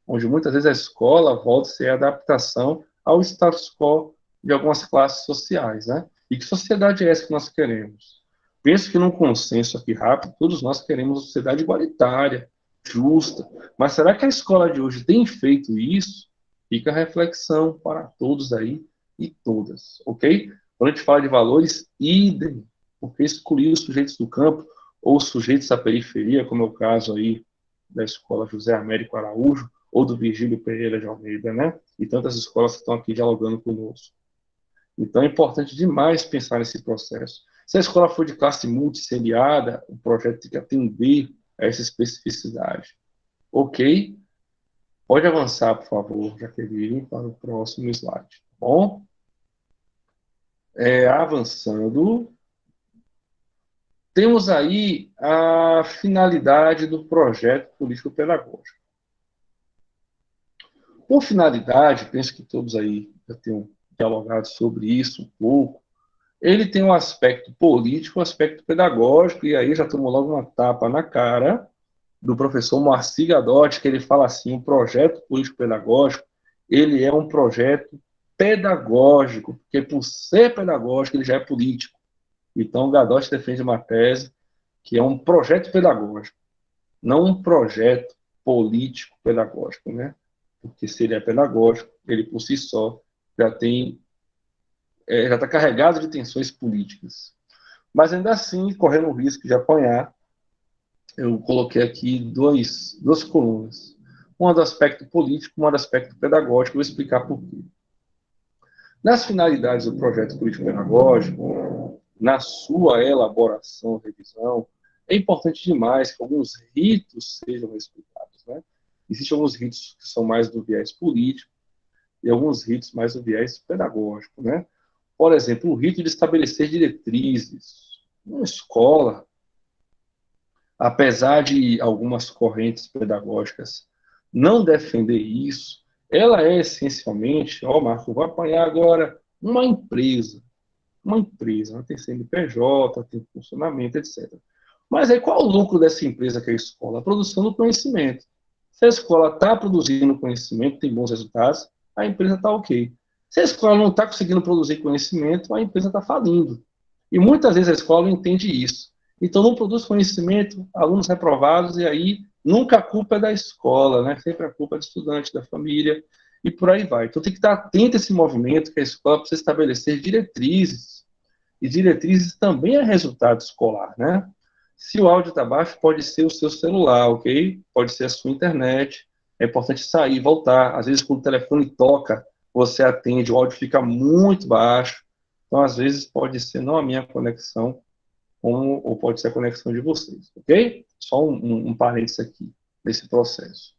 onde muitas vezes a escola volta a ser a adaptação ao status quo de algumas classes sociais, né? E que sociedade é essa que nós queremos? Penso que num consenso aqui rápido, todos nós queremos uma sociedade igualitária, justa. Mas será que a escola de hoje tem feito isso? Fica a reflexão para todos aí e todas, ok? Quando a gente fala de valores, idem, porque excluir os sujeitos do campo ou os sujeitos da periferia, como é o caso aí da escola José Américo Araújo, ou do Virgílio Pereira de Almeida, né? E tantas escolas que estão aqui dialogando conosco. Então é importante demais pensar nesse processo. Se a escola for de classe multisseriada, o projeto tem que atender a essa especificidade. Ok? Pode avançar, por favor, Jaqueline, para o próximo slide. Tá bom? Avançando, temos aí a finalidade do projeto político-pedagógico. Por finalidade, penso que todos aí já tenham dialogado sobre isso um pouco, ele tem um aspecto político, um aspecto pedagógico, e aí já tomou logo uma tapa na cara do professor Moacir Gadotti, que ele fala assim, o projeto político-pedagógico, ele é um projeto pedagógico, porque por ser pedagógico, ele já é político. Então, o Gadotti defende uma tese que é um projeto pedagógico, não um projeto político-pedagógico, né? Porque se ele é pedagógico, ele por si só já tem já está carregado de tensões políticas. Mas ainda assim, correndo o risco de apanhar, eu coloquei aqui duas colunas. Uma do aspecto político, uma do aspecto pedagógico, vou explicar por quê. Nas finalidades do projeto político-pedagógico, na sua elaboração, revisão, é importante demais que alguns ritos sejam respeitados, né? Existem alguns ritos que são mais do viés político e alguns ritos mais do viés pedagógico, né? Por exemplo, o rito de estabelecer diretrizes. Uma escola, apesar de algumas correntes pedagógicas não defender isso, ela é essencialmente, Marco, vou apanhar agora uma empresa. Uma empresa, ela tem CNPJ, tem funcionamento, etc. Mas aí qual o lucro dessa empresa que é a escola? A produção do conhecimento. Se a escola está produzindo conhecimento, tem bons resultados, a empresa está ok. Se a escola não está conseguindo produzir conhecimento, a empresa está falindo. E muitas vezes a escola não entende isso. Então não produz conhecimento, alunos reprovados, e aí nunca a culpa é da escola, né? Sempre a culpa é do estudante, da família, e por aí vai. Então tem que estar atento a esse movimento, que a escola precisa estabelecer diretrizes. E diretrizes também é resultado escolar, né? Se o áudio está baixo, pode ser o seu celular, ok? Pode ser a sua internet. É importante sair, voltar. Às vezes, quando o telefone toca, você atende, o áudio fica muito baixo. Então, às vezes, pode ser não a minha conexão, ou pode ser a conexão de vocês, ok? Só um parênteses aqui nesse processo.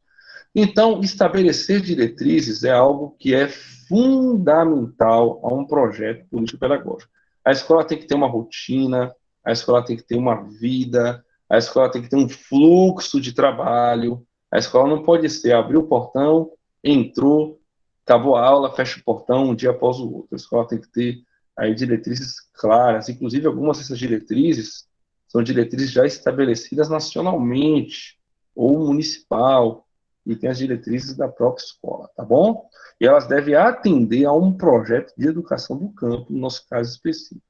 Então, estabelecer diretrizes é algo que é fundamental a um projeto político-pedagógico. A escola tem que ter uma rotina, a escola tem que ter uma vida, a escola tem que ter um fluxo de trabalho, a escola não pode ser abrir o portão, entrou, acabou a aula, fecha o portão um dia após o outro. A escola tem que ter aí diretrizes claras, inclusive algumas dessas diretrizes são diretrizes já estabelecidas nacionalmente ou municipal, e tem as diretrizes da própria escola, tá bom? E elas devem atender a um projeto de educação do campo, no nosso caso específico.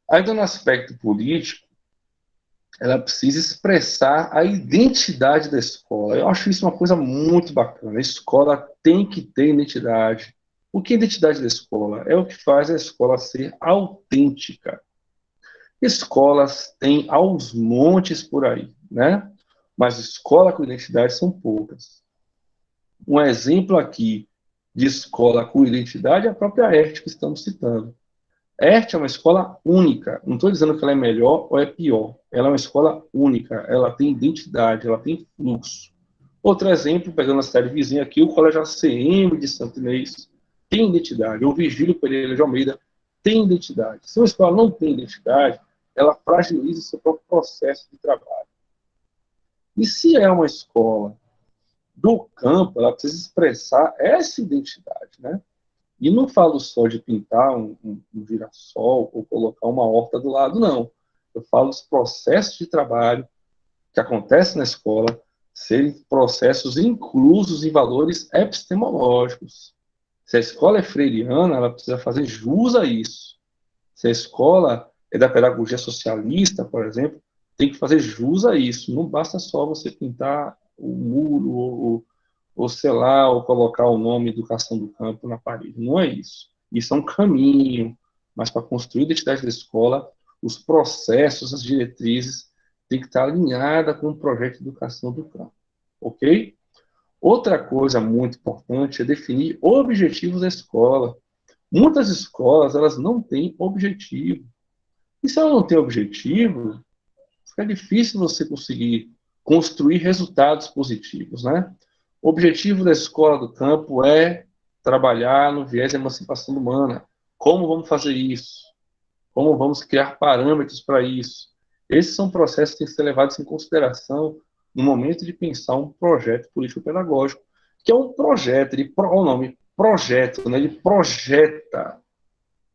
Ainda no aspecto político, ela precisa expressar a identidade da escola. Eu acho isso uma coisa muito bacana. A escola tem que ter identidade. O que é a identidade da escola? É o que faz a escola ser autêntica. Escolas tem aos montes por aí, né? Mas escola com identidade são poucas. Um exemplo aqui de escola com identidade é a própria ERT que estamos citando. A ERT é uma escola única. Não estou dizendo que ela é melhor ou é pior. Ela é uma escola única. Ela tem identidade, ela tem fluxo. Outro exemplo, pegando a cidade vizinha aqui, o Colégio ACM de Santo Inês tem identidade. O Virgílio Pereira de Almeida tem identidade. Se uma escola não tem identidade, ela fragiliza o seu próprio processo de trabalho. E se é uma escola do campo, ela precisa expressar essa identidade, né? E não falo só de pintar um girassol ou colocar uma horta do lado, não. Eu falo dos processos de trabalho que acontecem na escola serem processos inclusos em valores epistemológicos. Se a escola é freiriana, ela precisa fazer jus a isso. Se a escola é da pedagogia socialista, por exemplo, tem que fazer jus a isso. Não basta só você pintar o muro, ou sei lá, ou colocar o nome Educação do Campo na parede. Não é isso. Isso é um caminho, mas para construir a identidade da escola, os processos, as diretrizes, têm que estar alinhada com o projeto de educação do campo. Ok? Outra coisa muito importante é definir objetivos da escola. Muitas escolas, elas não têm objetivo. E se ela não tem objetivo, fica difícil você conseguir construir resultados positivos, né? O objetivo da escola do campo é trabalhar no viés da emancipação humana. Como vamos fazer isso? Como vamos criar parâmetros para isso? Esses são processos que têm que ser levados em consideração no momento de pensar um projeto político-pedagógico, que é um projeto, o nome projeto, né? Ele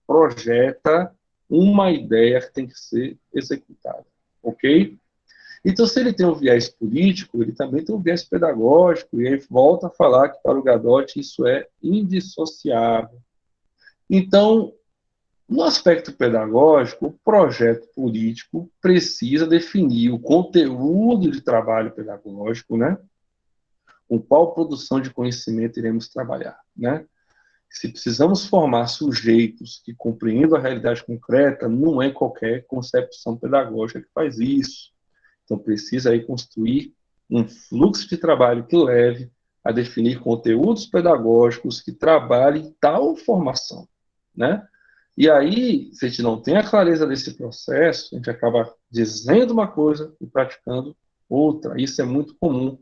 projeta uma ideia que tem que ser executada, ok? Então, se ele tem um viés político, ele também tem um viés pedagógico, e aí volta a falar que para o Gadotti isso é indissociável. Então, no aspecto pedagógico, o projeto político precisa definir o conteúdo de trabalho pedagógico, né? Com qual produção de conhecimento iremos trabalhar, né? Se precisamos formar sujeitos que compreendam a realidade concreta, não é qualquer concepção pedagógica que faz isso. Então, precisa aí construir um fluxo de trabalho que leve a definir conteúdos pedagógicos que trabalhem tal formação, né? E aí, se a gente não tem a clareza desse processo, a gente acaba dizendo uma coisa e praticando outra. Isso é muito comum.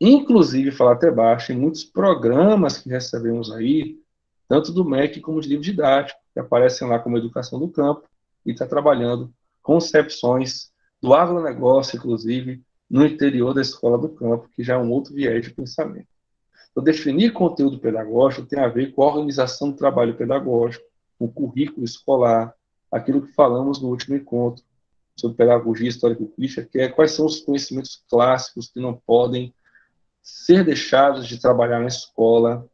Inclusive, falar até baixo, em muitos programas que recebemos aí, tanto do MEC como de livro didático, que aparecem lá como Educação do Campo, e está trabalhando concepções do agronegócio, inclusive, no interior da escola do campo, que já é um outro viés de pensamento. Então, definir conteúdo pedagógico tem a ver com a organização do trabalho pedagógico, o currículo escolar, aquilo que falamos no último encontro sobre pedagogia histórico-crítica, que é quais são os conhecimentos clássicos que não podem ser deixados de trabalhar na escola.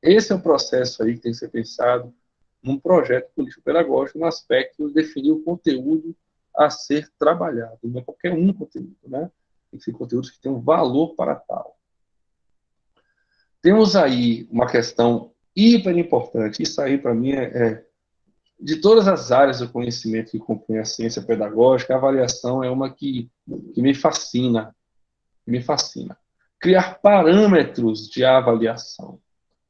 Esse é o processo aí que tem que ser pensado num projeto político-pedagógico, no aspecto de definir o conteúdo a ser trabalhado. Não é qualquer um conteúdo, né? Tem que ser conteúdos que tenham valor para tal. Temos aí uma questão hiper importante. Isso aí, para mim, de todas as áreas do conhecimento que compõem a ciência pedagógica, a avaliação é uma que me fascina. Me fascina. Criar parâmetros de avaliação.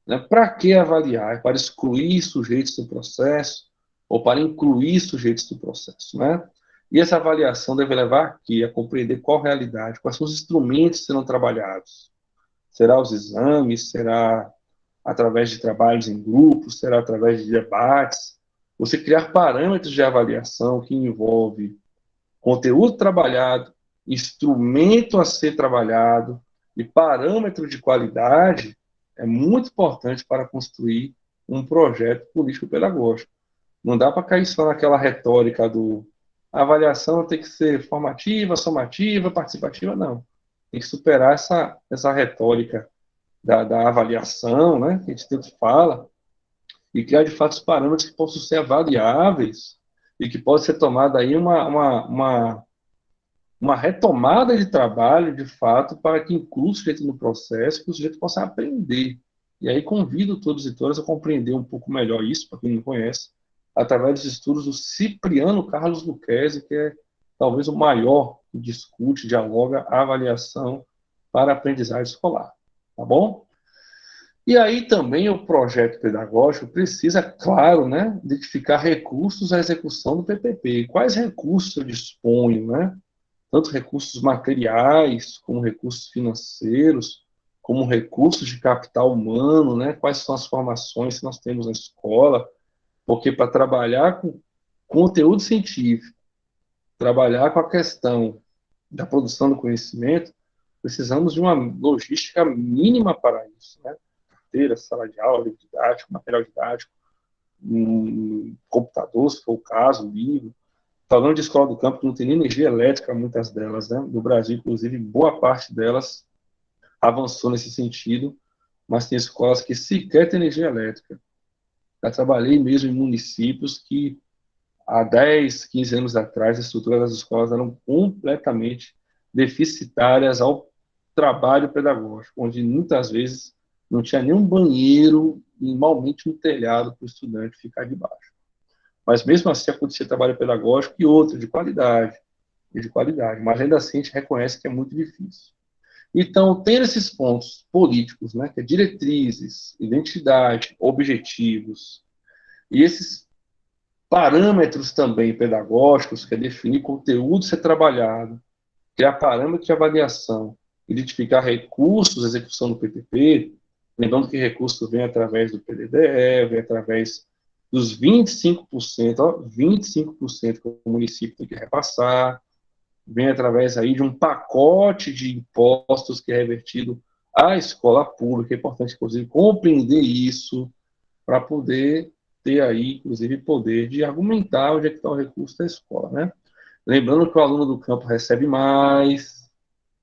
Né? Para que avaliar? É para excluir sujeitos do processo ou para incluir sujeitos do processo, né? E essa avaliação deve levar aqui a compreender qual realidade, quais são os instrumentos que serão trabalhados. Será os exames? Será através de trabalhos em grupos? Será através de debates? Você criar parâmetros de avaliação que envolve conteúdo trabalhado, instrumento a ser trabalhado e parâmetro de qualidade é muito importante para construir um projeto político-pedagógico. Não dá para cair só naquela retórica do a avaliação tem que ser formativa, somativa, participativa, não. Tem que superar essa retórica da avaliação, né, que a gente tanto fala, e criar de fato os parâmetros que possam ser avaliáveis e que pode ser tomada aí uma retomada de trabalho, de fato, para que inclua o sujeito no processo, que o sujeito possa aprender. E aí convido todos e todas a compreender um pouco melhor isso, para quem não conhece, através dos estudos do Cipriano Carlos Lucchesi, que é talvez o maior que discute, dialoga a avaliação para a aprendizagem escolar. Tá bom? E aí também o projeto pedagógico precisa, claro, né, identificar recursos à execução do PPP. Quais recursos eu disponho, né? Tanto recursos materiais, como recursos financeiros, como recursos de capital humano, né? Quais são as formações que nós temos na escola, porque para trabalhar com conteúdo científico, trabalhar com a questão da produção do conhecimento, precisamos de uma logística mínima para isso, né? inteira, sala de aula, livro didático, material didático, computador, se for o caso, livro. Falando de escola do campo, que não tem nem energia elétrica, muitas delas, né? No Brasil, inclusive, boa parte delas avançou nesse sentido, mas tem escolas que sequer têm energia elétrica. Já trabalhei mesmo em municípios que há 10, 15 anos atrás, a estrutura das escolas eram completamente deficitárias ao trabalho pedagógico, onde muitas vezes não tinha nenhum banheiro e malmente um telhado para o estudante ficar debaixo. Mas mesmo assim acontecia trabalho pedagógico e outro, de qualidade, mas ainda assim a gente reconhece que é muito difícil. Então, ter esses pontos políticos, né, que é diretrizes, identidade, objetivos, e esses parâmetros também pedagógicos, que é definir conteúdo a ser trabalhado, criar parâmetros de avaliação, identificar recursos, execução do PPP, lembrando que recurso vem através do PDDE, vem através dos 25%, ó, 25% que o município tem que repassar, vem através aí de um pacote de impostos que é revertido à escola pública. É importante, inclusive, compreender isso para poder ter aí, inclusive, poder de argumentar onde é que está o recurso da escola, né? Lembrando que o aluno do campo recebe mais,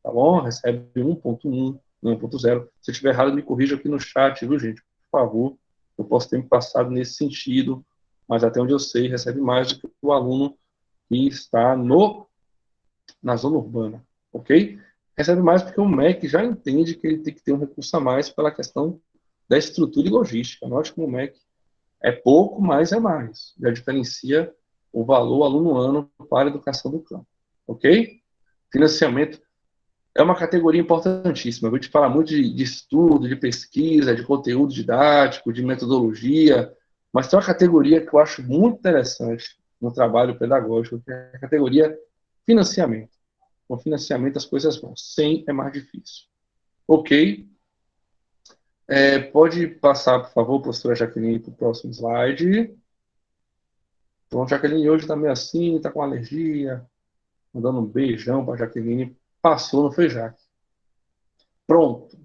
tá bom? Recebe 1.1, 1.0. Se eu estiver errado, me corrija aqui no chat, viu, gente? Por favor. Eu posso ter me passado nesse sentido, mas até onde eu sei, recebe mais do que o aluno que está na zona urbana, ok? Recebe mais porque o MEC já entende que ele tem que ter um recurso a mais pela questão da estrutura e logística. Note como o MEC é pouco, mas é mais. Já diferencia o valor aluno-ano para a educação do campo, ok? Financiamento é uma categoria importantíssima. Eu vou te falar muito de estudo, de pesquisa, de conteúdo didático, de metodologia, mas tem uma categoria que eu acho muito interessante no trabalho pedagógico, que é a categoria financiamento. Com financiamento as coisas vão. Sem é mais difícil. Ok? Pode passar, por favor, professora Jaqueline, para o próximo slide. Então, Jaqueline hoje está meio assim, está com alergia. Mandando um beijão para a Jaqueline. Passou no Fejac. Pronto.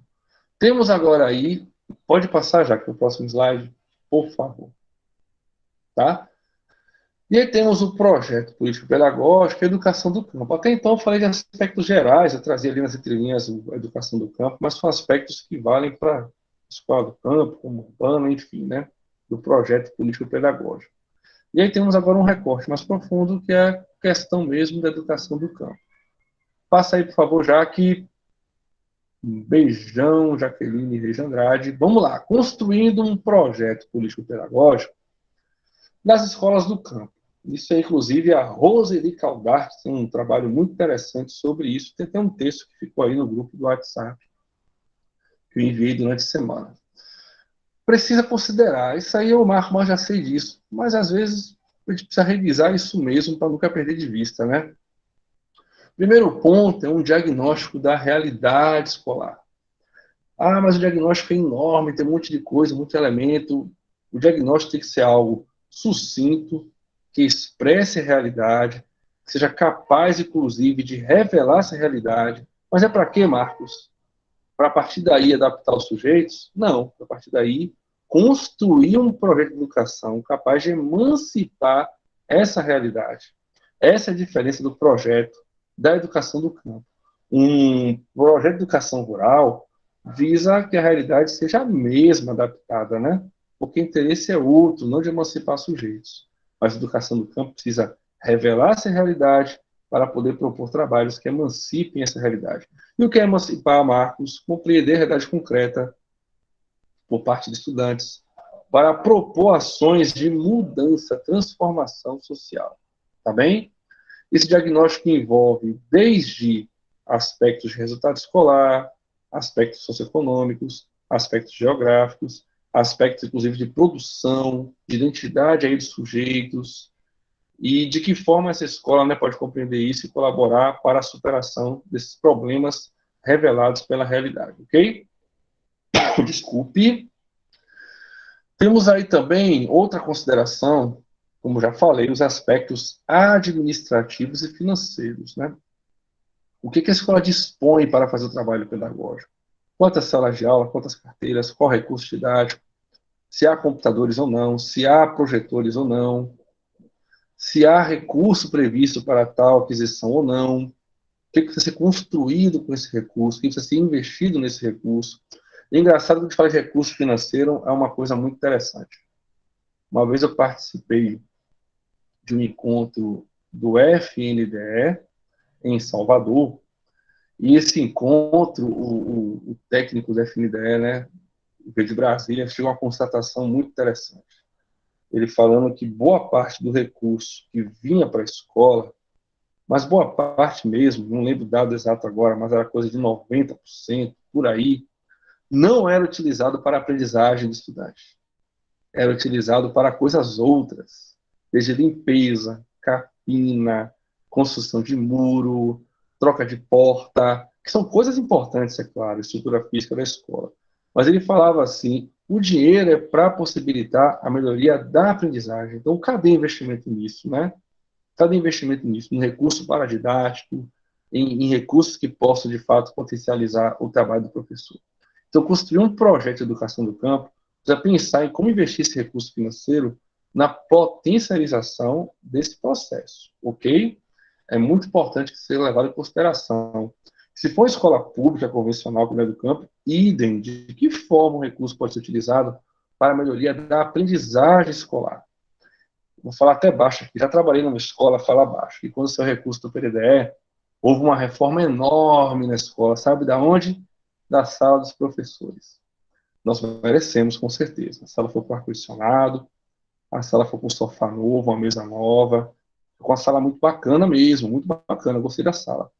Temos agora aí, pode passar já para o próximo slide, por favor. Tá? E aí temos o projeto político-pedagógico e educação do campo. Até então eu falei de aspectos gerais, eu trazia ali nas entrelinhas a educação do campo, mas são aspectos que valem para a escola do campo, como urbana, enfim, né, do projeto político-pedagógico. E aí temos agora um recorte mais profundo, que é a questão mesmo da educação do campo. Passa aí, por favor, Jaque. Um beijão, Jaqueline Reis Andrade. Vamos lá, construindo um projeto político-pedagógico nas escolas do campo. Isso é, inclusive, a Roseli Caldart tem um trabalho muito interessante sobre isso. Tem até um texto que ficou aí no grupo do WhatsApp, que eu enviei durante a semana. Precisa considerar, isso aí eu, Marco, já sei disso, mas às vezes a gente precisa revisar isso mesmo para nunca perder de vista, né? Primeiro ponto é um diagnóstico da realidade escolar. Ah, mas o diagnóstico é enorme, tem um monte de coisa, muito elemento. O diagnóstico tem que ser algo sucinto, que expresse a realidade, que seja capaz, inclusive, de revelar essa realidade. Mas é para quê, Marcos? Para a partir daí adaptar os sujeitos? Não, para a partir daí construir um projeto de educação capaz de emancipar essa realidade. Essa é a diferença do projeto da educação do campo. Um projeto de educação rural visa que a realidade seja a mesma adaptada, né? Porque o interesse é outro, não de emancipar sujeitos. Mas a educação do campo precisa revelar essa realidade para poder propor trabalhos que emancipem essa realidade. E o que é emancipar, Marcos? Compreender a realidade concreta por parte de estudantes para propor ações de mudança, transformação social. Tá bem? Esse diagnóstico envolve desde aspectos de resultado escolar, aspectos socioeconômicos, aspectos geográficos, aspectos, inclusive, de produção, de identidade aí dos sujeitos, e de que forma essa escola, né, pode compreender isso e colaborar para a superação desses problemas revelados pela realidade, ok? Desculpe. Temos aí também outra consideração, como já falei, os aspectos administrativos e financeiros, né? O que a escola dispõe para fazer o trabalho pedagógico? quantas salas de aula, quantas carteiras, qual recurso didático, se há computadores ou não, se há projetores ou não, se há recurso previsto para tal aquisição ou não, o que precisa ser construído com esse recurso, o que precisa ser investido nesse recurso. É engraçado que a gente fala de recurso financeiro, é uma coisa muito interessante. Uma vez eu participei de um encontro do FNDE em Salvador, e esse encontro, o técnico do FNDE, né, veio de Brasília, chegou a uma constatação muito interessante. Ele falando que boa parte do recurso que vinha para a escola, mas boa parte mesmo, não lembro o dado exato agora, mas era coisa de 90%, por aí, não era utilizado para a aprendizagem do estudante. Era utilizado para coisas outras, desde limpeza, capina, construção de muro, troca de porta, que são coisas importantes, é claro, estrutura física da escola. Mas ele falava assim, o dinheiro é para possibilitar a melhoria da aprendizagem. Então, cadê investimento nisso, né? Cadê investimento nisso? No recurso paradidático, em recursos que possam, de fato, potencializar o trabalho do professor. Então, construir um projeto de educação do campo precisa pensar em como investir esse recurso financeiro na potencialização desse processo, ok? É muito importante que seja levado em consideração. Se for escola pública convencional como é do campo, idem, de que forma o recurso pode ser utilizado para a melhoria da aprendizagem escolar. Vou falar até baixo aqui, já trabalhei numa escola, fala baixo, e quando o seu recurso do PDDE, houve uma reforma enorme na escola, sabe da onde? Da sala dos professores. Nós merecemos, com certeza. A sala foi com ar-condicionado, a sala foi com sofá novo, uma mesa nova, com uma sala muito bacana mesmo, muito bacana, gostei da sala.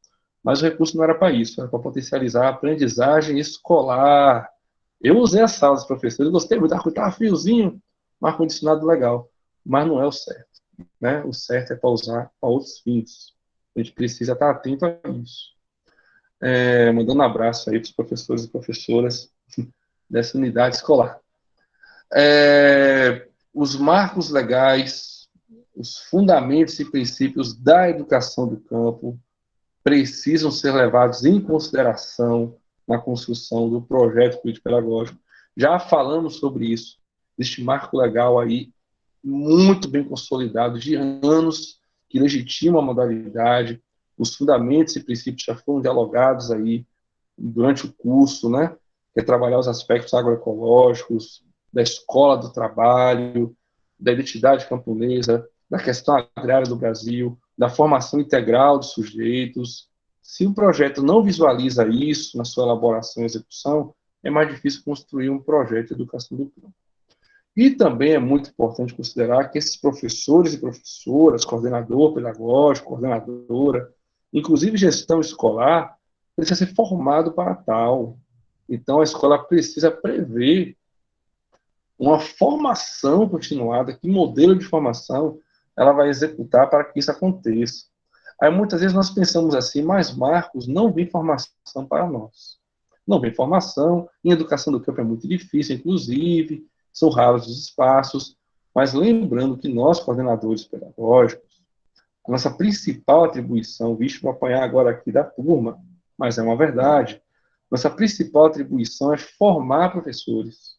Mas o recurso não era para isso, era para potencializar a aprendizagem escolar. Eu usei a sala dos professores, gostei muito, estava friozinho, um ar-condicionado legal, mas não é o certo, né? O certo é para usar para outros fins. A gente precisa estar atento a isso. Mandando um abraço aí para os professores e professoras dessa unidade escolar. Os marcos legais, os fundamentos e princípios da educação do campo precisam ser levados em consideração na construção do projeto político-pedagógico. Já falamos sobre isso. Existe marco legal aí muito bem consolidado, de anos, que legitima a modalidade. Os fundamentos e princípios já foram dialogados aí durante o curso, né? Que é trabalhar os aspectos agroecológicos, da escola do trabalho, da identidade camponesa, da questão agrária do Brasil, da formação integral dos sujeitos. Se o projeto não visualiza isso na sua elaboração e execução, é mais difícil construir um projeto de educação do campo. E também é muito importante considerar que esses professores e professoras, coordenador pedagógico, coordenadora, inclusive gestão escolar, precisa ser formado para tal. Então, a escola precisa prever uma formação continuada, que modelo de formação ela vai executar para que isso aconteça. Aí, muitas vezes, nós pensamos assim, mas, Marcos, não vem formação para nós. Não vem formação, em educação do campo é muito difícil, inclusive, são raros os espaços, mas lembrando que nós, coordenadores pedagógicos, a nossa principal atribuição, visto vou apanhar agora aqui da turma, mas é uma verdade, nossa principal atribuição é formar professores.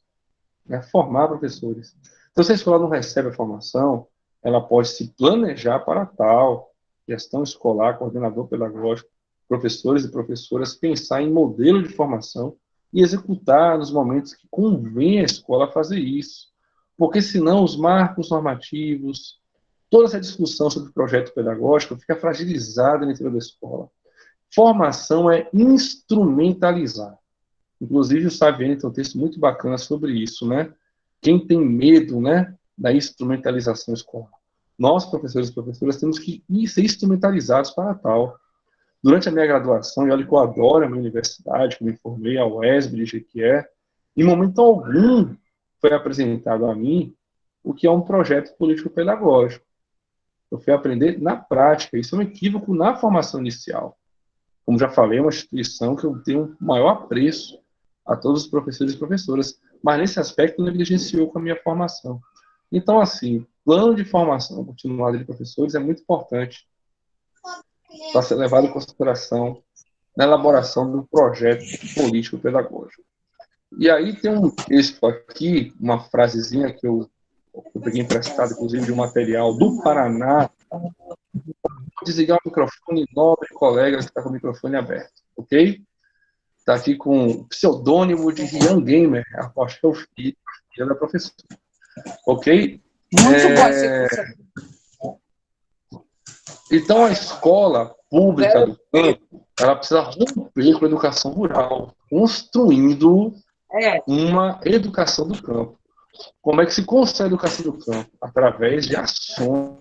Né? Formar professores. Então, se a escola não recebe a formação, ela pode se planejar para tal, gestão escolar, coordenador pedagógico, professores e professoras, pensar em modelo de formação e executar nos momentos que convém à escola fazer isso. Porque senão os marcos normativos, toda essa discussão sobre o projeto pedagógico fica fragilizada dentro da escola. Formação é instrumentalizar. Inclusive, o Saviani tem um texto muito bacana sobre isso, né? Quem tem medo, né, da instrumentalização escolar? Nós, professores e professoras, temos que ser instrumentalizados para tal. Durante a minha graduação, e olha que eu adoro a minha universidade, que me formei, a UESB, de Jequié, em momento algum foi apresentado a mim o que é um projeto político-pedagógico. Eu fui aprender na prática. Isso é um equívoco na formação inicial. Como já falei, é uma instituição que eu tenho maior apreço a todos os professores e professoras, mas nesse aspecto negligenciou com a minha formação. Então, assim, plano de formação continuada de professores é muito importante para ser levado em consideração na elaboração do projeto político-pedagógico. E aí tem um texto aqui, uma frasezinha que eu peguei emprestado, inclusive, de um material do Paraná. Vou desligar o microfone, nobre colega que está com o microfone aberto, ok? Está aqui com o pseudônimo de Rian Gamer, aposto que é o filho da professora, ok? Muito boa essa. Então, a escola pública do campo, ela precisa romper com a educação rural, construindo uma educação do campo. Como é que se constrói a educação do campo? Através de ações.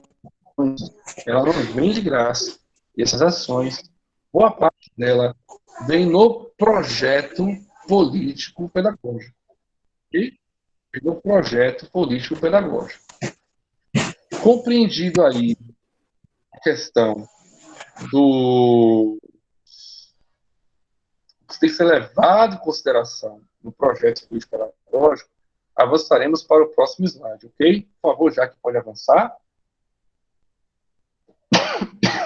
Ela não vem de graça. E essas ações, boa parte dela, vem no projeto político-pedagógico. E no projeto político-pedagógico. Compreendido aí a questão do que tem que ser levado em consideração no projeto político-pedagógico, avançaremos para o próximo slide, ok? Por favor, já que pode avançar.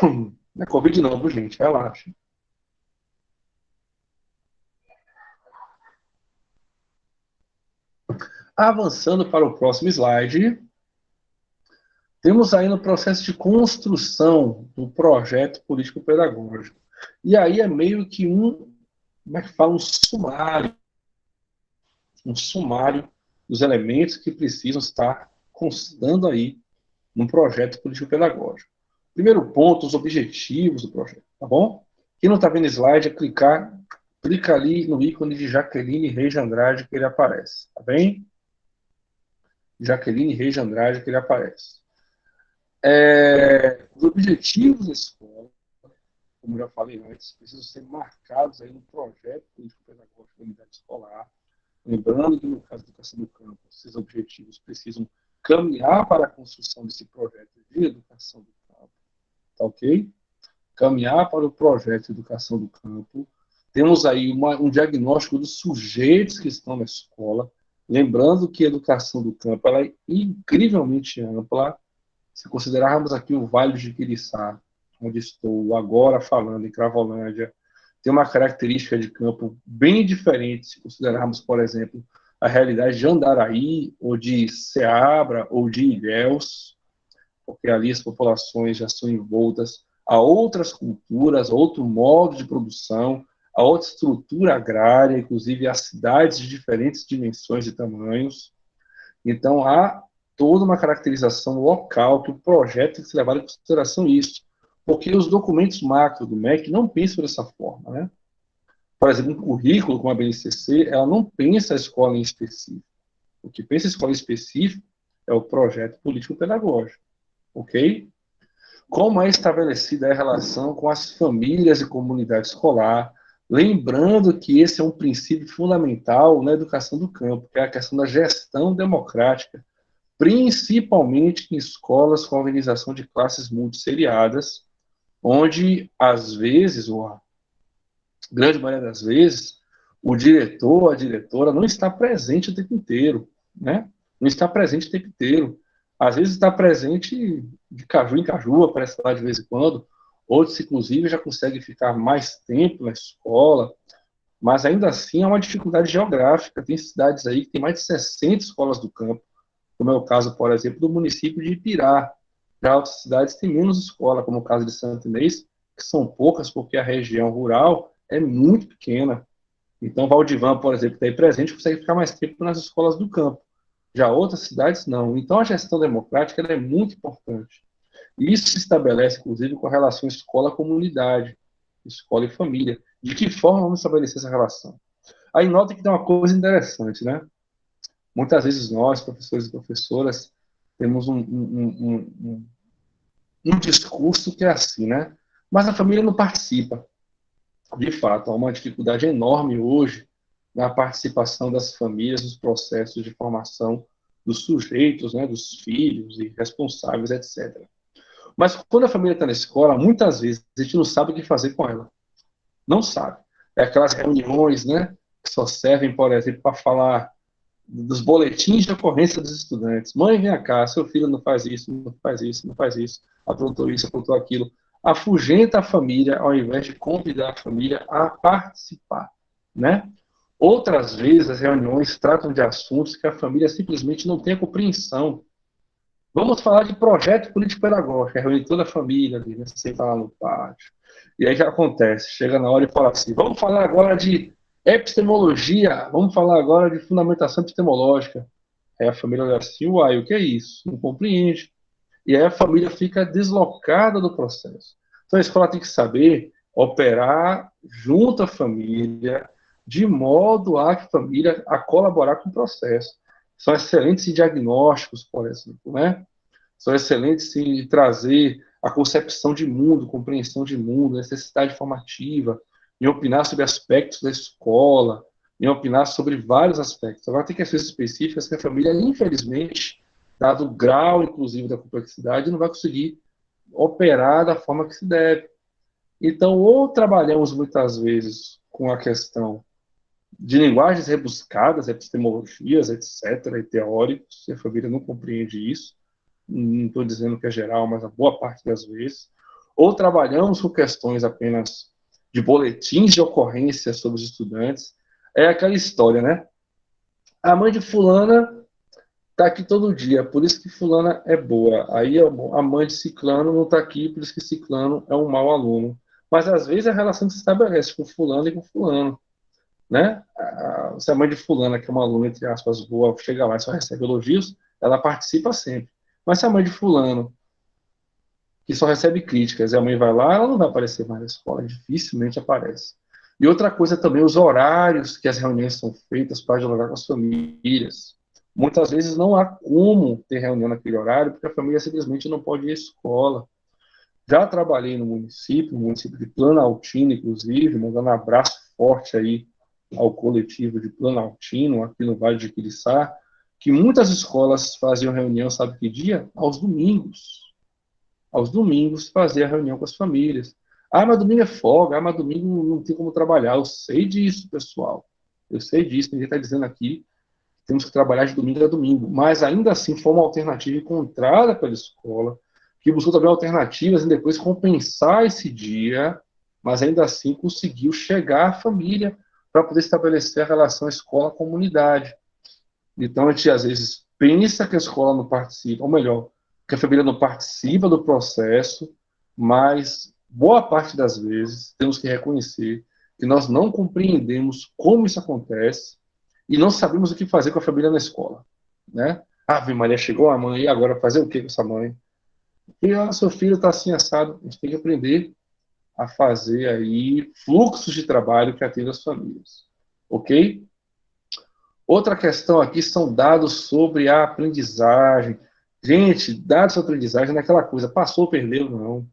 Não é Covid não, gente, relaxa. Avançando para o próximo slide, temos aí no processo de construção do projeto político-pedagógico. E aí é meio que como é que fala, um sumário dos elementos que precisam estar constando aí num projeto político-pedagógico. Primeiro ponto, os objetivos do projeto, tá bom? Quem não está vendo slide, clica ali no ícone de Jaqueline Reis de Andrade que ele aparece, tá bem? Jaqueline Reis de Andrade que ele aparece. Os objetivos da escola, como já falei antes, precisam ser marcados aí no projeto político-pedagógico da unidade escolar. Lembrando que, no caso da educação do campo, esses objetivos precisam caminhar para a construção desse projeto de educação do campo. Tá ok? Caminhar para o projeto de educação do campo. Temos aí um diagnóstico dos sujeitos que estão na escola. Lembrando que a educação do campo ela é incrivelmente ampla. Se considerarmos aqui o Vale de Quiriçá, onde estou agora falando, em Cravolândia, tem uma característica de campo bem diferente se considerarmos, por exemplo, a realidade de Andaraí, ou de Ceabra, ou de Ilhéus, porque ali as populações já são envoltas a outras culturas, a outro modo de produção, a outra estrutura agrária, inclusive as cidades de diferentes dimensões e tamanhos. Então, há toda uma caracterização local que o projeto tem que ser levado em consideração isso, porque os documentos macro do MEC não pensam dessa forma, né? Por exemplo, um currículo com a BNCC, ela não pensa a escola em específico. O que pensa a escola em específico é o projeto político-pedagógico, ok? Como é estabelecida a relação com as famílias e comunidade escolar, lembrando que esse é um princípio fundamental na educação do campo, que é a questão da gestão democrática, principalmente em escolas com organização de classes multisseriadas, onde, às vezes, ou a grande maioria das vezes, o diretor, a diretora não está presente o tempo inteiro, né? Não está presente o tempo inteiro. Às vezes está presente de caju em caju, aparece lá de vez em quando, outros, inclusive, já conseguem ficar mais tempo na escola, mas ainda assim é uma dificuldade geográfica. Tem cidades aí que tem mais de 60 escolas do campo, como é o caso, por exemplo, do município de Ipirá. Já outras cidades têm menos escola, como o caso de Santo Inês, que são poucas porque a região rural é muito pequena. Então, Valdivan, por exemplo, que está aí presente, consegue ficar mais tempo nas escolas do campo. Já outras cidades, não. Então, a gestão democrática ela é muito importante. E isso se estabelece, inclusive, com a relação escola-comunidade, escola e família. De que forma vamos estabelecer essa relação? Aí nota que tem uma coisa interessante, né? Muitas vezes nós, professores e professoras, temos um discurso que é assim, né? Mas a família não participa. De fato, há uma dificuldade enorme hoje na participação das famílias nos processos de formação dos sujeitos, né, dos filhos e responsáveis, etc. Mas quando a família está na escola, muitas vezes a gente não sabe o que fazer com ela. Não sabe. É aquelas reuniões, né, que só servem, por exemplo, para falar dos boletins de ocorrência dos estudantes. Mãe, vem cá, seu filho não faz isso, não faz isso, não faz isso, aprontou isso, aprontou aquilo. afugenta a família ao invés de convidar a família a participar, né? Outras vezes as reuniões tratam de assuntos que a família simplesmente não tem a compreensão. Vamos falar de projeto político-pedagógico, reúne toda a família ali, né, senta lá no pátio. E aí já acontece, chega na hora e fala assim, vamos falar agora de epistemologia, vamos falar agora de fundamentação epistemológica. Aí a família olha assim, uai, o que é isso? Não compreende. E aí a família fica deslocada do processo. Então a escola tem que saber operar junto à família, de modo a que a família a colaborar com o processo. São excelentes em diagnósticos, por exemplo, né? São excelentes em trazer a concepção de mundo, compreensão de mundo, necessidade formativa, em opinar sobre aspectos da escola, em opinar sobre vários aspectos. Agora, tem questões específicas que a família, infelizmente, dado o grau, inclusive, da complexidade, não vai conseguir operar da forma que se deve. Então, ou trabalhamos muitas vezes com a questão de linguagens rebuscadas, epistemologias, etc., e teóricos, e a família não compreende isso, não estou dizendo que é geral, mas a boa parte das vezes, ou trabalhamos com questões apenas de boletins de ocorrência sobre os estudantes, é aquela história, né? A mãe de fulana está aqui todo dia, por isso que fulana é boa. Aí a mãe de ciclano não está aqui, por isso que ciclano é um mau aluno. Mas às vezes a relação se estabelece com fulano e com fulano, né? Se a mãe de fulana, que é uma aluna, entre aspas, boa, chega lá e só recebe elogios, ela participa sempre. Mas se a mãe de fulano, que só recebe críticas, e a mãe vai lá, ela não vai aparecer mais na escola, dificilmente aparece. E outra coisa também, os horários que as reuniões são feitas para dialogar com as famílias. Muitas vezes não há como ter reunião naquele horário, porque a família simplesmente não pode ir à escola. Já trabalhei no município de Planaltino, inclusive, mandando um abraço forte aí ao coletivo de Planaltino, aqui no Vale de Quiriçá, que muitas escolas faziam reunião, sabe que dia? Aos domingos. Aos domingos, fazer a reunião com as famílias. Ah, mas domingo é folga, ah, mas domingo não tem como trabalhar. Eu sei disso, pessoal. Eu sei disso, ninguém está dizendo aqui que temos que trabalhar de domingo a domingo. Mas ainda assim foi uma alternativa encontrada pela escola, que buscou também alternativas em depois compensar esse dia, mas ainda assim conseguiu chegar à família para poder estabelecer a relação escola-comunidade. Então a gente às vezes pensa que a escola não participa, ou melhor, que a família não participa do processo, mas boa parte das vezes temos que reconhecer que nós não compreendemos como isso acontece e não sabemos o que fazer com a família na escola, né? Ave Maria, chegou a mãe, e agora fazer o que com essa mãe? E seu filho está assim assado, a gente tem que aprender a fazer aí fluxos de trabalho que atendam as famílias, ok? Outra questão aqui são dados sobre a aprendizagem. Gente, dados sobre aprendizagem não é aquela coisa, passou, perdeu, não.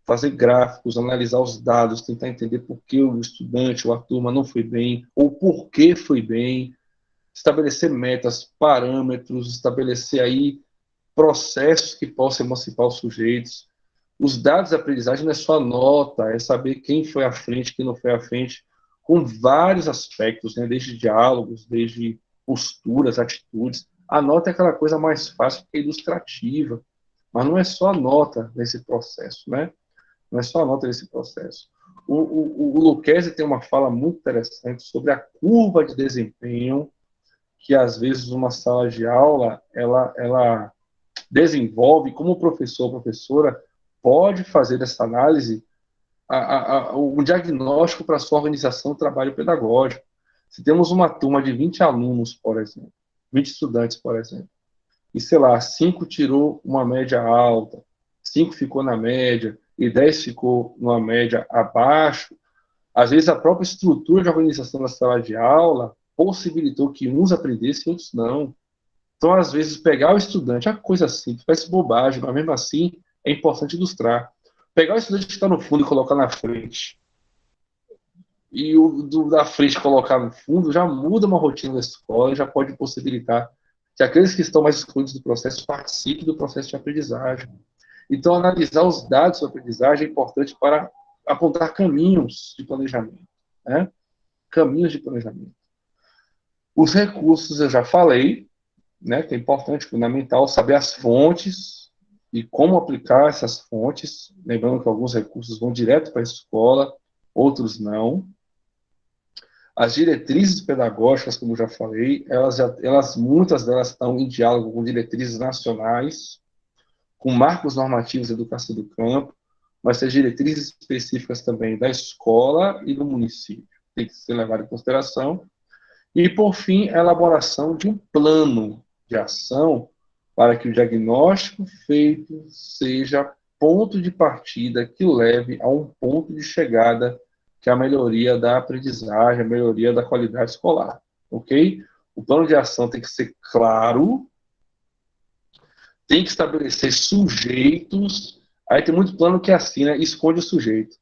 Fazer gráficos, analisar os dados, tentar entender por que o estudante ou a turma não foi bem, ou por que foi bem, estabelecer metas, parâmetros, estabelecer aí processos que possam emancipar os sujeitos. Os dados de aprendizagem não é só nota, é saber quem foi à frente, quem não foi à frente, com vários aspectos, né? Desde diálogos, desde posturas, atitudes. A nota é aquela coisa mais fácil porque é ilustrativa, mas não é só a nota nesse processo, né? Não é só a nota nesse processo. O Lucchesi tem uma fala muito interessante sobre a curva de desempenho que, às vezes, uma sala de aula, ela desenvolve, como o professor ou professora pode fazer essa análise, um diagnóstico para a sua organização do trabalho pedagógico. Se temos uma turma de 20 alunos, por exemplo, 20 estudantes, por exemplo, e, sei lá, 5 tirou uma média alta, 5 ficou na média e 10 ficou numa média abaixo, às vezes a própria estrutura de organização da sala de aula possibilitou que uns aprendessem e outros não. Então, às vezes, pegar o estudante, é uma coisa simples, parece bobagem, mas mesmo assim é importante ilustrar. Pegar o estudante que está no fundo e colocar na frente, e da frente colocar no fundo, já muda uma rotina da escola, já pode possibilitar que aqueles que estão mais excluídos do processo participem do processo de aprendizagem. Então, analisar os dados da aprendizagem é importante para apontar caminhos de planejamento, né? Caminhos de planejamento. Os recursos eu já falei, né, que é importante, fundamental, saber as fontes e como aplicar essas fontes, lembrando que alguns recursos vão direto para a escola, outros não. As diretrizes pedagógicas, como já falei, muitas delas estão em diálogo com diretrizes nacionais, com marcos normativos de educação do campo, mas tem diretrizes específicas também da escola e do município. Tem que ser levado em consideração. E, por fim, a elaboração de um plano de ação para que o diagnóstico feito seja ponto de partida que leve a um ponto de chegada, que é a melhoria da aprendizagem, a melhoria da qualidade escolar, ok? O plano de ação tem que ser claro, tem que estabelecer sujeitos, aí tem muito plano que é assim, né? Esconde o sujeito.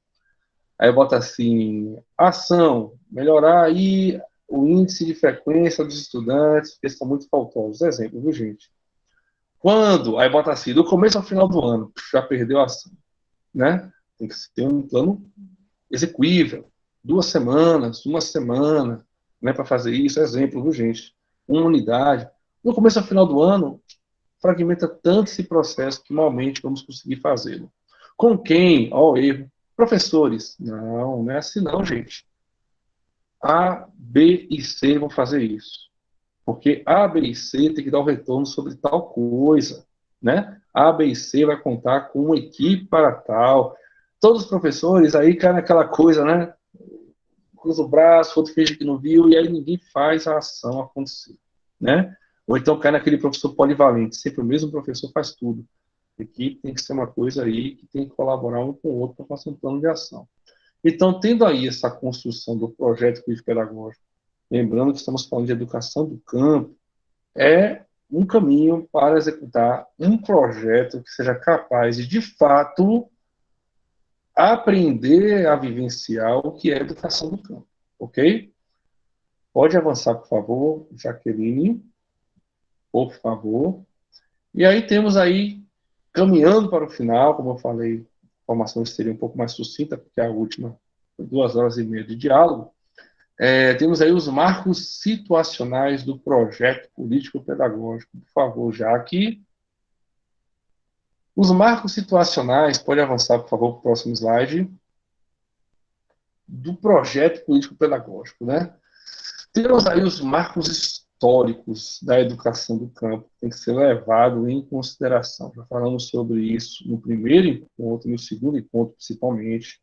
Aí bota assim, ação, melhorar aí o índice de frequência dos estudantes, porque estão muito faltosos. Exemplo, viu, gente? Quando? Aí bota assim, do começo ao final do ano, já perdeu a ação, né? Tem que ter um plano execuível. 2 semanas, uma semana, né, para fazer isso. Exemplo, viu, gente? Uma unidade. Do começo ao final do ano, fragmenta tanto esse processo que malmente vamos conseguir fazê-lo. Com quem? Ó, o erro. Professores. Não, não é assim não, gente. A, B e C vão fazer isso. Porque A, B e C tem que dar o retorno sobre tal coisa, né? A, B e C vai contar com uma equipe para tal. Todos os professores aí caem naquela coisa, né? Cruza o braço, outro finge que não viu, e aí ninguém faz a ação acontecer, né? Ou então cai naquele professor polivalente, sempre o mesmo professor faz tudo. A equipe tem que ser uma coisa aí que tem que colaborar um com o outro para fazer um plano de ação. Então, tendo aí essa construção do projeto político-pedagógico, lembrando que estamos falando de educação do campo, é um caminho para executar um projeto que seja capaz de fato, aprender a vivenciar o que é educação do campo, ok? Pode avançar, por favor, Jaqueline, por favor. E aí temos aí, caminhando para o final, como eu falei, a formação seria um pouco mais sucinta, porque a última foi 2 horas e meia de diálogo. Temos aí os marcos situacionais do projeto político-pedagógico. Por favor, Jaque. Os marcos situacionais, pode avançar, por favor, para o próximo slide, do projeto político-pedagógico, né? Temos aí os marcos históricos da educação do campo, que tem que ser levado em consideração. Já falamos sobre isso no primeiro encontro, no segundo encontro, principalmente.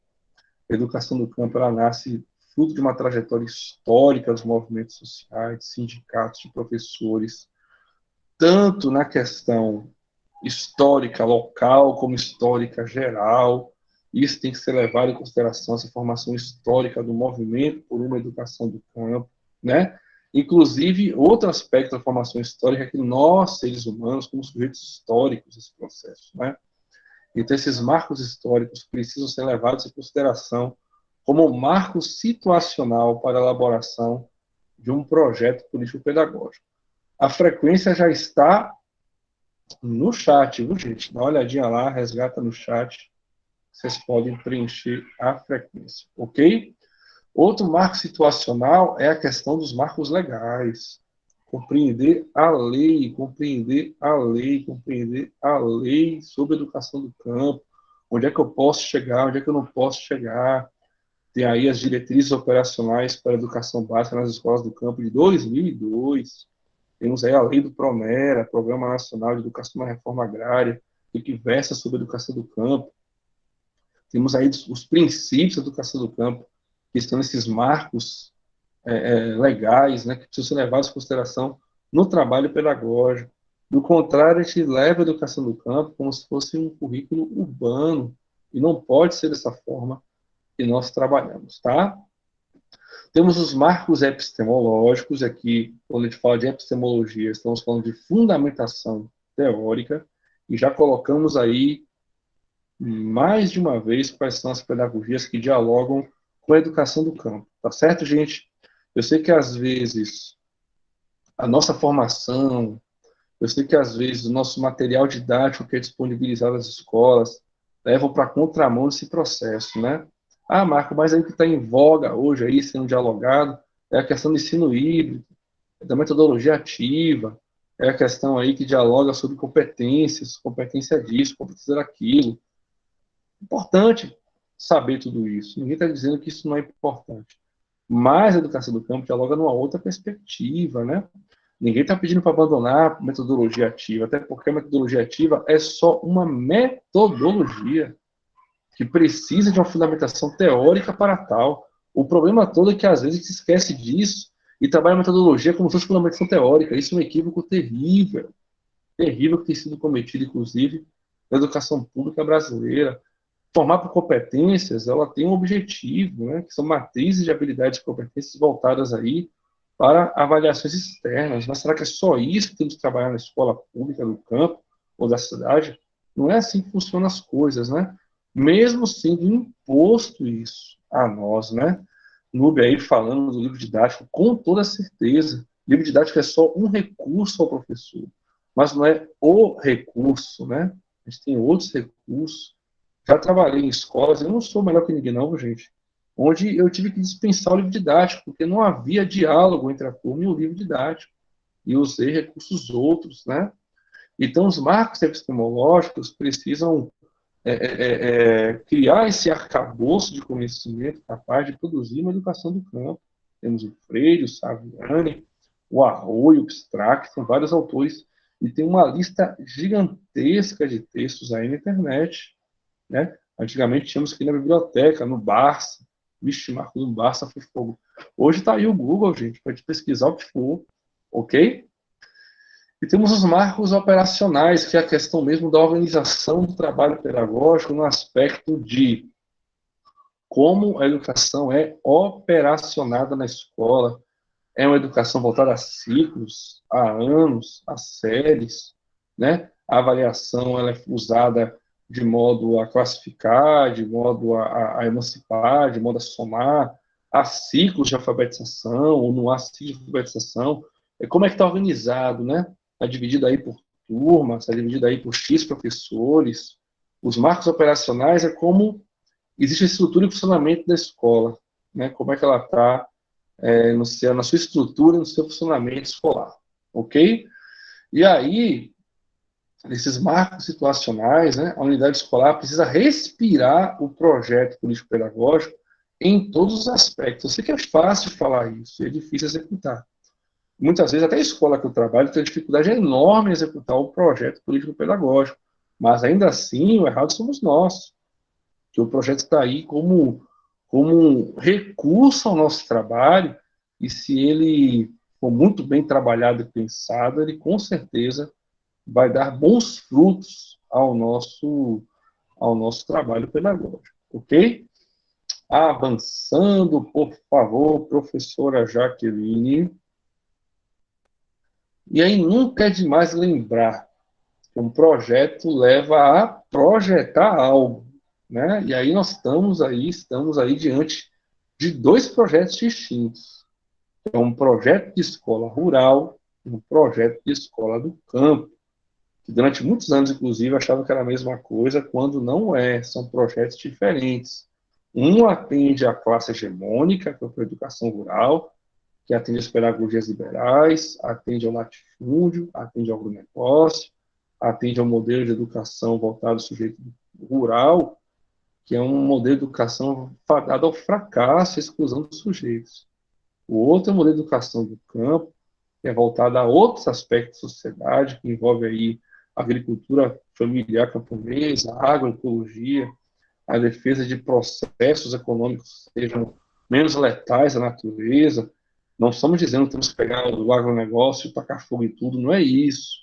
A educação do campo, ela nasce fruto de uma trajetória histórica dos movimentos sociais, de sindicatos, de professores, tanto na questão histórica local como histórica geral. Isso tem que ser levado em consideração, essa formação histórica do movimento por uma educação do campo, né? Inclusive, outro aspecto da formação histórica é que nós, seres humanos, como sujeitos históricos desse processo, né? Então, esses marcos históricos precisam ser levados em consideração como um marco situacional para a elaboração de um projeto político-pedagógico. A frequência já está no chat, viu, gente? Dá uma olhadinha lá, resgata no chat. Vocês podem preencher a frequência, ok? Outro marco situacional é a questão dos marcos legais. Compreender a lei, compreender a lei, compreender a lei sobre a educação do campo. Onde é que eu posso chegar, onde é que eu não posso chegar. Tem aí as diretrizes operacionais para a educação básica nas escolas do campo de 2002. Temos aí a lei do PRONERA, Programa Nacional de Educação na Reforma Agrária, que versa sobre a educação do campo. Temos aí os princípios da educação do campo, que estão nesses marcos legais, né, que precisam ser levados em consideração no trabalho pedagógico. Do contrário, a gente leva a educação do campo como se fosse um currículo urbano, e não pode ser dessa forma que nós trabalhamos, tá? Temos os marcos epistemológicos, aqui, quando a gente fala de epistemologia, estamos falando de fundamentação teórica, e já colocamos aí, mais de uma vez, quais são as pedagogias que dialogam com a educação do campo, tá certo, gente? Eu sei que, às vezes, a nossa formação, eu sei que, às vezes, o nosso material didático que é disponibilizado às escolas levam para a contramão desse processo, né? Ah, Marco, mas aí o que está em voga hoje, aí, sendo dialogado, é a questão do ensino híbrido, da metodologia ativa, é a questão aí que dialoga sobre competências, competência disso, competência daquilo. Importante saber tudo isso. Ninguém está dizendo que isso não é importante. Mas a educação do campo dialoga numa outra perspectiva, né? Ninguém está pedindo para abandonar a metodologia ativa, até porque a metodologia ativa é só uma metodologia que precisa de uma fundamentação teórica para tal. O problema todo é que às vezes se esquece disso e trabalha a metodologia como se fosse fundamentação teórica. Isso é um equívoco terrível, terrível que tem sido cometido, inclusive, na educação pública brasileira. Formar por competências, ela tem um objetivo, né, que são matrizes de habilidades e competências voltadas aí para avaliações externas. Mas será que é só isso que temos que trabalhar na escola pública, do campo ou da cidade? Não é assim que funcionam as coisas, né? Mesmo sendo imposto isso a nós, né? Nube aí falando do livro didático, com toda certeza. O livro didático é só um recurso ao professor, mas não é o recurso, né? A gente tem outros recursos. Já trabalhei em escolas, eu não sou melhor que ninguém não, gente, onde eu tive que dispensar o livro didático, porque não havia diálogo entre a turma e o livro didático, e usei recursos outros, né? Então, os marcos epistemológicos precisam criar esse arcabouço de conhecimento capaz de produzir uma educação do campo. Temos o Freire, o Saviani, o Arroyo, o Strack, são vários autores, e tem uma lista gigantesca de textos aí na internet, né? Antigamente tínhamos que ir na biblioteca, no Barça. Vixe, Marco do Barça foi fogo. Hoje está aí o Google, gente, para pesquisar o que for, ok? E temos os marcos operacionais, que é a questão mesmo da organização do trabalho pedagógico no aspecto de como a educação é operacionada na escola. É uma educação voltada a ciclos, a anos, a séries, né? A avaliação ela é usada de modo a classificar, de modo a emancipar, de modo a somar, há ciclos de alfabetização, ou não há ciclos de alfabetização. Como é que está organizado, né? Está dividido aí por turmas, está dividido aí por X professores. Os marcos operacionais é como existe a estrutura e funcionamento da escola, né? Como é que ela está na sua estrutura, no seu funcionamento escolar, ok? E aí, nesses marcos situacionais, né, a unidade escolar precisa respirar o projeto político-pedagógico em todos os aspectos. Eu sei que é fácil falar isso, é difícil executar. Muitas vezes, até a escola que eu trabalho tem dificuldade enorme em executar o projeto político-pedagógico, mas ainda assim, o errado somos nós, que o projeto está aí como um recurso ao nosso trabalho, e se ele for muito bem trabalhado e pensado, ele com certeza vai dar bons frutos ao nosso trabalho pedagógico, ok? Avançando, por favor, professora Jaqueline. E aí nunca é demais lembrar que um projeto leva a projetar algo, né? E aí nós estamos aí diante de dois projetos distintos. É um projeto de escola rural e um projeto de escola do campo, que durante muitos anos, inclusive, achava que era a mesma coisa, quando não é, são projetos diferentes. Um atende à classe hegemônica, que é a educação rural, que atende às pedagogias liberais, atende ao latifúndio, atende ao agronegócio, atende ao modelo de educação voltado ao sujeito rural, que é um modelo de educação fadado ao fracasso e exclusão dos sujeitos. O outro é o modelo de educação do campo, que é voltado a outros aspectos da sociedade, que envolve aí a agricultura familiar camponesa, a agroecologia, a defesa de processos econômicos que sejam menos letais à natureza. Não estamos dizendo que temos que pegar o agronegócio e tacar fogo em tudo, não é isso.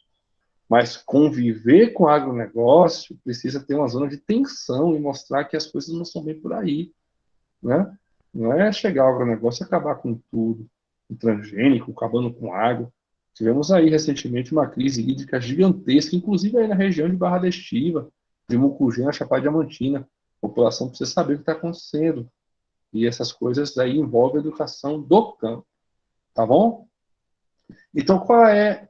Mas conviver com o agronegócio precisa ter uma zona de tensão e mostrar que as coisas não são bem por aí, né? Não é chegar ao agronegócio e acabar com tudo, com transgênico, acabando com água. Tivemos aí recentemente uma crise hídrica gigantesca, inclusive aí na região de Barra da Estiva, de Mucugê, na Chapada Diamantina. A população precisa saber o que está acontecendo. E essas coisas aí envolvem a educação do campo, tá bom? Então, qual é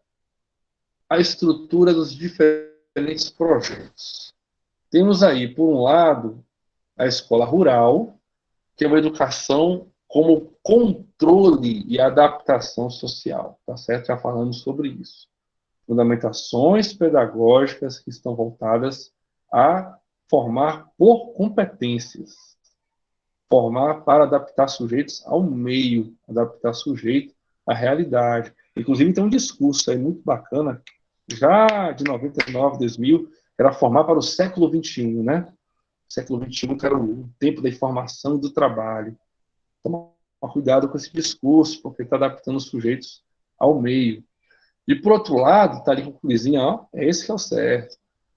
a estrutura dos diferentes projetos? Temos aí, por um lado, a escola rural, que é uma educação como controle e adaptação social, tá certo? Já falamos sobre isso. fundamentações pedagógicas que estão voltadas a formar por competências, formar para adaptar sujeitos ao meio, adaptar sujeito à realidade. Inclusive, tem um discurso aí muito bacana, já de 99, 2000, era formar para o século XXI, né? O século XXI, que era o tempo da informação e do trabalho. Tomar cuidado com esse discurso, porque está adaptando os sujeitos ao meio. E, por outro lado, está ali com a coisinha, ó, é esse que é o certo.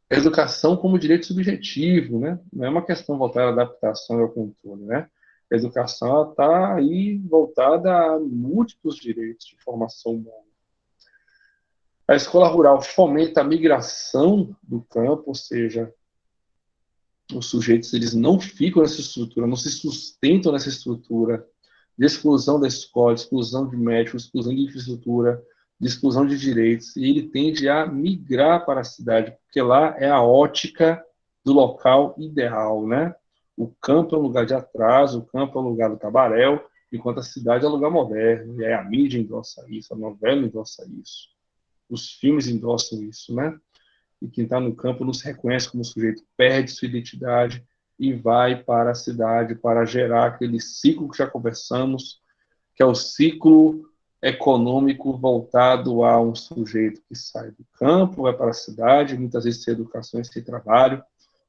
A educação como direito subjetivo, né? Não é uma questão voltada à adaptação e ao controle, né? A educação está aí voltada a múltiplos direitos de formação humana. A escola rural fomenta a migração do campo, ou seja, os sujeitos eles não ficam nessa estrutura, não se sustentam nessa estrutura de exclusão da escola, de exclusão de médicos, de exclusão de infraestrutura, de exclusão de direitos, e ele tende a migrar para a cidade, porque lá é a ótica do local ideal, né? O campo é um lugar de atraso, o campo é um lugar do cabaréu, enquanto a cidade é um lugar moderno, e aí a mídia endossa isso, a novela endossa isso, os filmes endossam isso, né? E quem está no campo não se reconhece como sujeito, perde sua identidade e vai para a cidade para gerar aquele ciclo que já conversamos, que é o ciclo econômico voltado a um sujeito que sai do campo, vai para a cidade, muitas vezes sem educação e sem trabalho,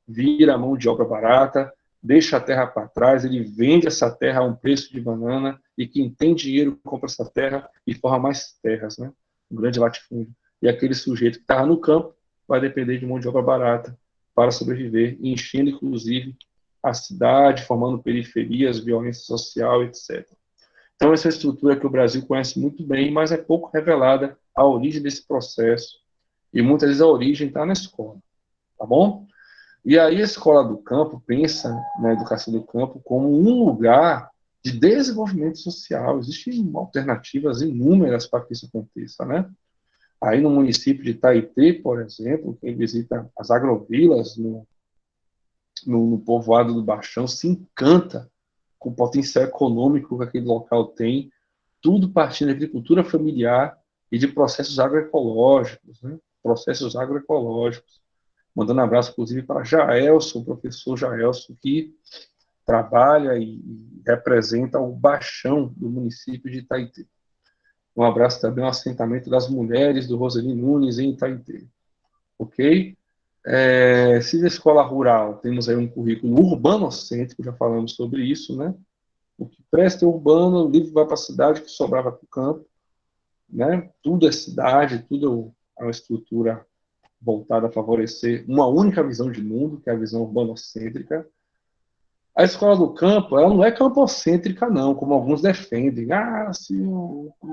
vira a mão de obra barata, deixa a terra para trás, ele vende essa terra a um preço de banana, e quem tem dinheiro compra essa terra e forra mais terras, né? Um grande latifúndio. E aquele sujeito que estava no campo vai depender de mão de obra barata para sobreviver, enchendo, inclusive, a cidade, formando periferias, violência social, etc. Então, essa é uma estrutura que o Brasil conhece muito bem, mas é pouco revelada a origem desse processo, e muitas vezes a origem está na escola, tá bom? E aí a escola do campo pensa na educação do campo como um lugar de desenvolvimento social. Existem alternativas inúmeras para que isso aconteça, né? Aí no município de Itaité, por exemplo, quem visita as agrovilas no povoado do Baixão se encanta com o potencial econômico que aquele local tem, tudo partindo da agricultura familiar e de processos agroecológicos, né? Processos agroecológicos. Mandando um abraço, inclusive, para Jaelson, o professor Jaelson, que trabalha e representa o Baixão do município de Itaité. Um abraço também ao assentamento das mulheres do Roseli Nunes, em Itaité. Ok? Se na escola rural temos aí um currículo urbanocêntrico, já falamos sobre isso, né? O que presta é urbano, o livro vai para a cidade, o que sobrava para o campo, né? Tudo é cidade, tudo é uma estrutura voltada a favorecer uma única visão de mundo, que é a visão urbanocêntrica. A escola do campo, ela não é campocêntrica, não, como alguns defendem. Ah, se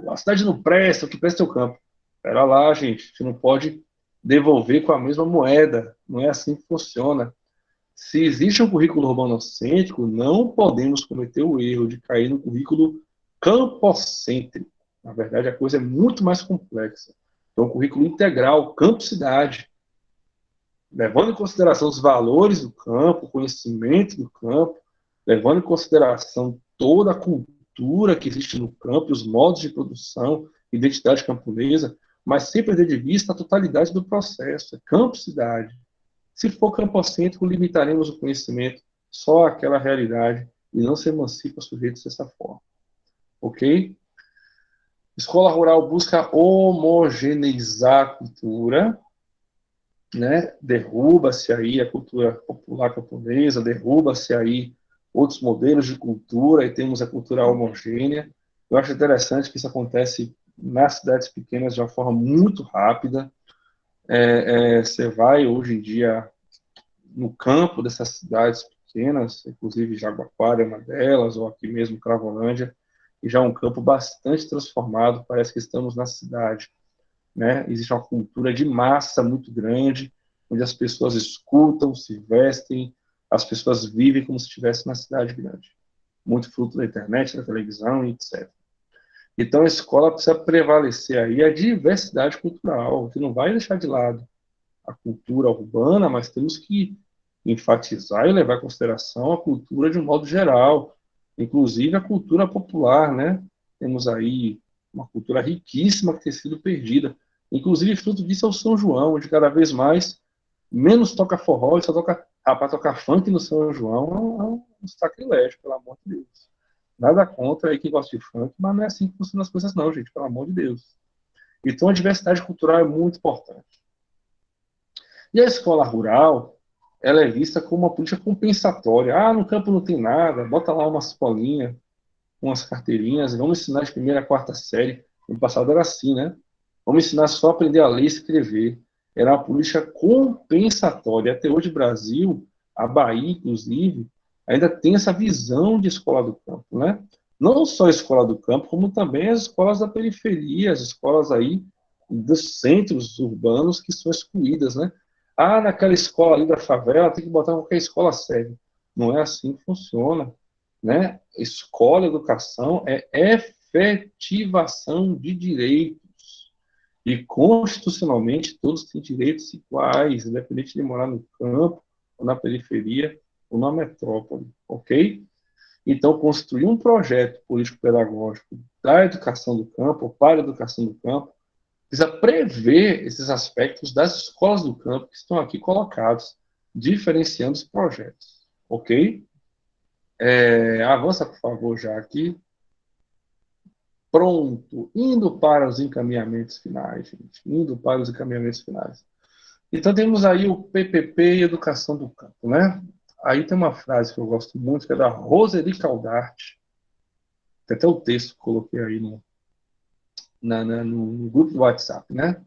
a cidade não presta, o que presta é o campo. Espera lá, gente, a gente não pode devolver com a mesma moeda. Não é assim que funciona. Se existe um currículo urbanocêntrico, não podemos cometer o erro de cair no currículo campocêntrico. Na verdade, a coisa é muito mais complexa. É um currículo integral, campo-cidade, levando em consideração os valores do campo, o conhecimento do campo, levando em consideração toda a cultura que existe no campo, os modos de produção, identidade camponesa, mas sem perder de vista a totalidade do processo, é campo-cidade. Se for campocêntrico, limitaremos o conhecimento só àquela realidade e não se emancipa sujeitos dessa forma. Ok? Escola rural busca homogeneizar a cultura, né? Derruba-se aí a cultura popular camponesa, derruba-se aí outros modelos de cultura e temos a cultura homogênea. Eu acho interessante que isso acontece nas cidades pequenas de uma forma muito rápida. Você vai hoje em dia no campo dessas cidades pequenas, inclusive Jaguaquara é uma delas, ou aqui mesmo Cravolândia, e já é um campo bastante transformado, parece que estamos na cidade, né? Existe uma cultura de massa muito grande, onde as pessoas escutam, se vestem, as pessoas vivem como se estivessem na cidade grande. Muito fruto da internet, da televisão, etc. Então a escola precisa prevalecer aí a diversidade cultural, que não vai deixar de lado a cultura urbana, mas temos que enfatizar e levar em consideração a cultura de um modo geral, inclusive a cultura popular, né? Temos aí uma cultura riquíssima que tem sido perdida. Inclusive, fruto disso é o São João, onde cada vez mais menos toca forró e só toca. Para tocar funk no São João é um sacrilégio, pelo amor de Deus. Nada contra aí quem gosta de funk, mas não é assim que funcionam as coisas, não, gente, pelo amor de Deus. Então, a diversidade cultural é muito importante. E a escola rural, ela é vista como uma política compensatória. Ah, no campo não tem nada, bota lá uma escolinha, umas carteirinhas, vamos ensinar de primeira a quarta série. No passado era assim, né? Vamos ensinar só a aprender a ler e escrever. Era uma política compensatória. Até hoje, o Brasil, a Bahia, inclusive, ainda tem essa visão de escola do campo, né? Não só a escola do campo, como também as escolas da periferia, as escolas aí dos centros urbanos que são excluídas, né? Ah, naquela escola ali da favela tem que botar qualquer escola séria. Não é assim que funciona, né? Escola, educação é efetivação de direitos. E constitucionalmente todos têm direitos iguais, independente de morar no campo, ou na periferia, ou na metrópole, ok? Então, construir um projeto político-pedagógico da educação do campo, para a educação do campo, precisa prever esses aspectos das escolas do campo que estão aqui colocados, diferenciando os projetos, ok? Avança, por favor, já aqui. Pronto, indo para os encaminhamentos finais, gente. Indo para os encaminhamentos finais. Então, temos aí o PPP e Educação do Campo, né? Aí tem uma frase que eu gosto muito, que é da Roseli Caldarte. Tem até o texto que coloquei aí no grupo do WhatsApp, né?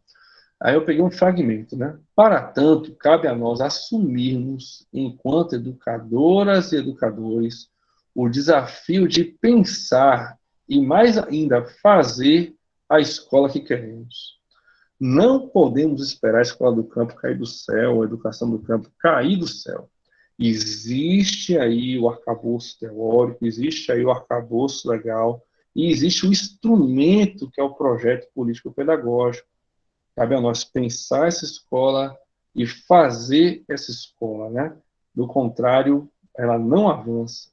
Aí eu peguei um fragmento, né? Para tanto, cabe a nós assumirmos, enquanto educadoras e educadores, o desafio de pensar e, mais ainda, fazer a escola que queremos. Não podemos esperar a escola do campo cair do céu, a educação do campo cair do céu. Existe aí o arcabouço teórico, existe aí o arcabouço legal, e existe o instrumento que é o projeto político-pedagógico. Cabe a nós pensar essa escola e fazer essa escola, né? Do contrário, ela não avança.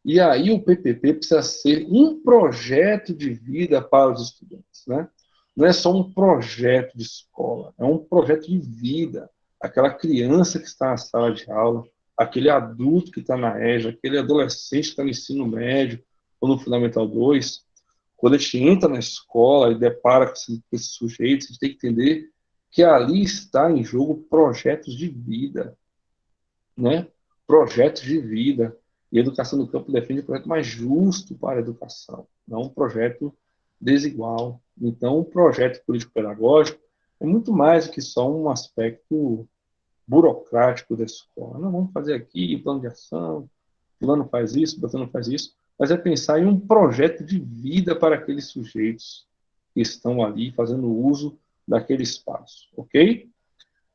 E aí o PPP precisa ser um projeto de vida para os estudantes, né? Não é só um projeto de escola, é um projeto de vida. Aquela criança que está na sala de aula, aquele adulto que está na EJA, aquele adolescente que está no ensino médio ou no Fundamental 2, quando a gente entra na escola e depara com esses sujeitos, a gente tem que entender que ali está em jogo projetos de vida, né? Projetos de vida. E a educação do campo defende um projeto mais justo para a educação, não um projeto desigual. Então, o projeto político-pedagógico é muito mais do que só um aspecto burocrático da escola. Não, vamos fazer aqui plano de ação, fulano faz isso, fulano faz isso, mas é pensar em um projeto de vida para aqueles sujeitos que estão ali fazendo uso daquele espaço, ok?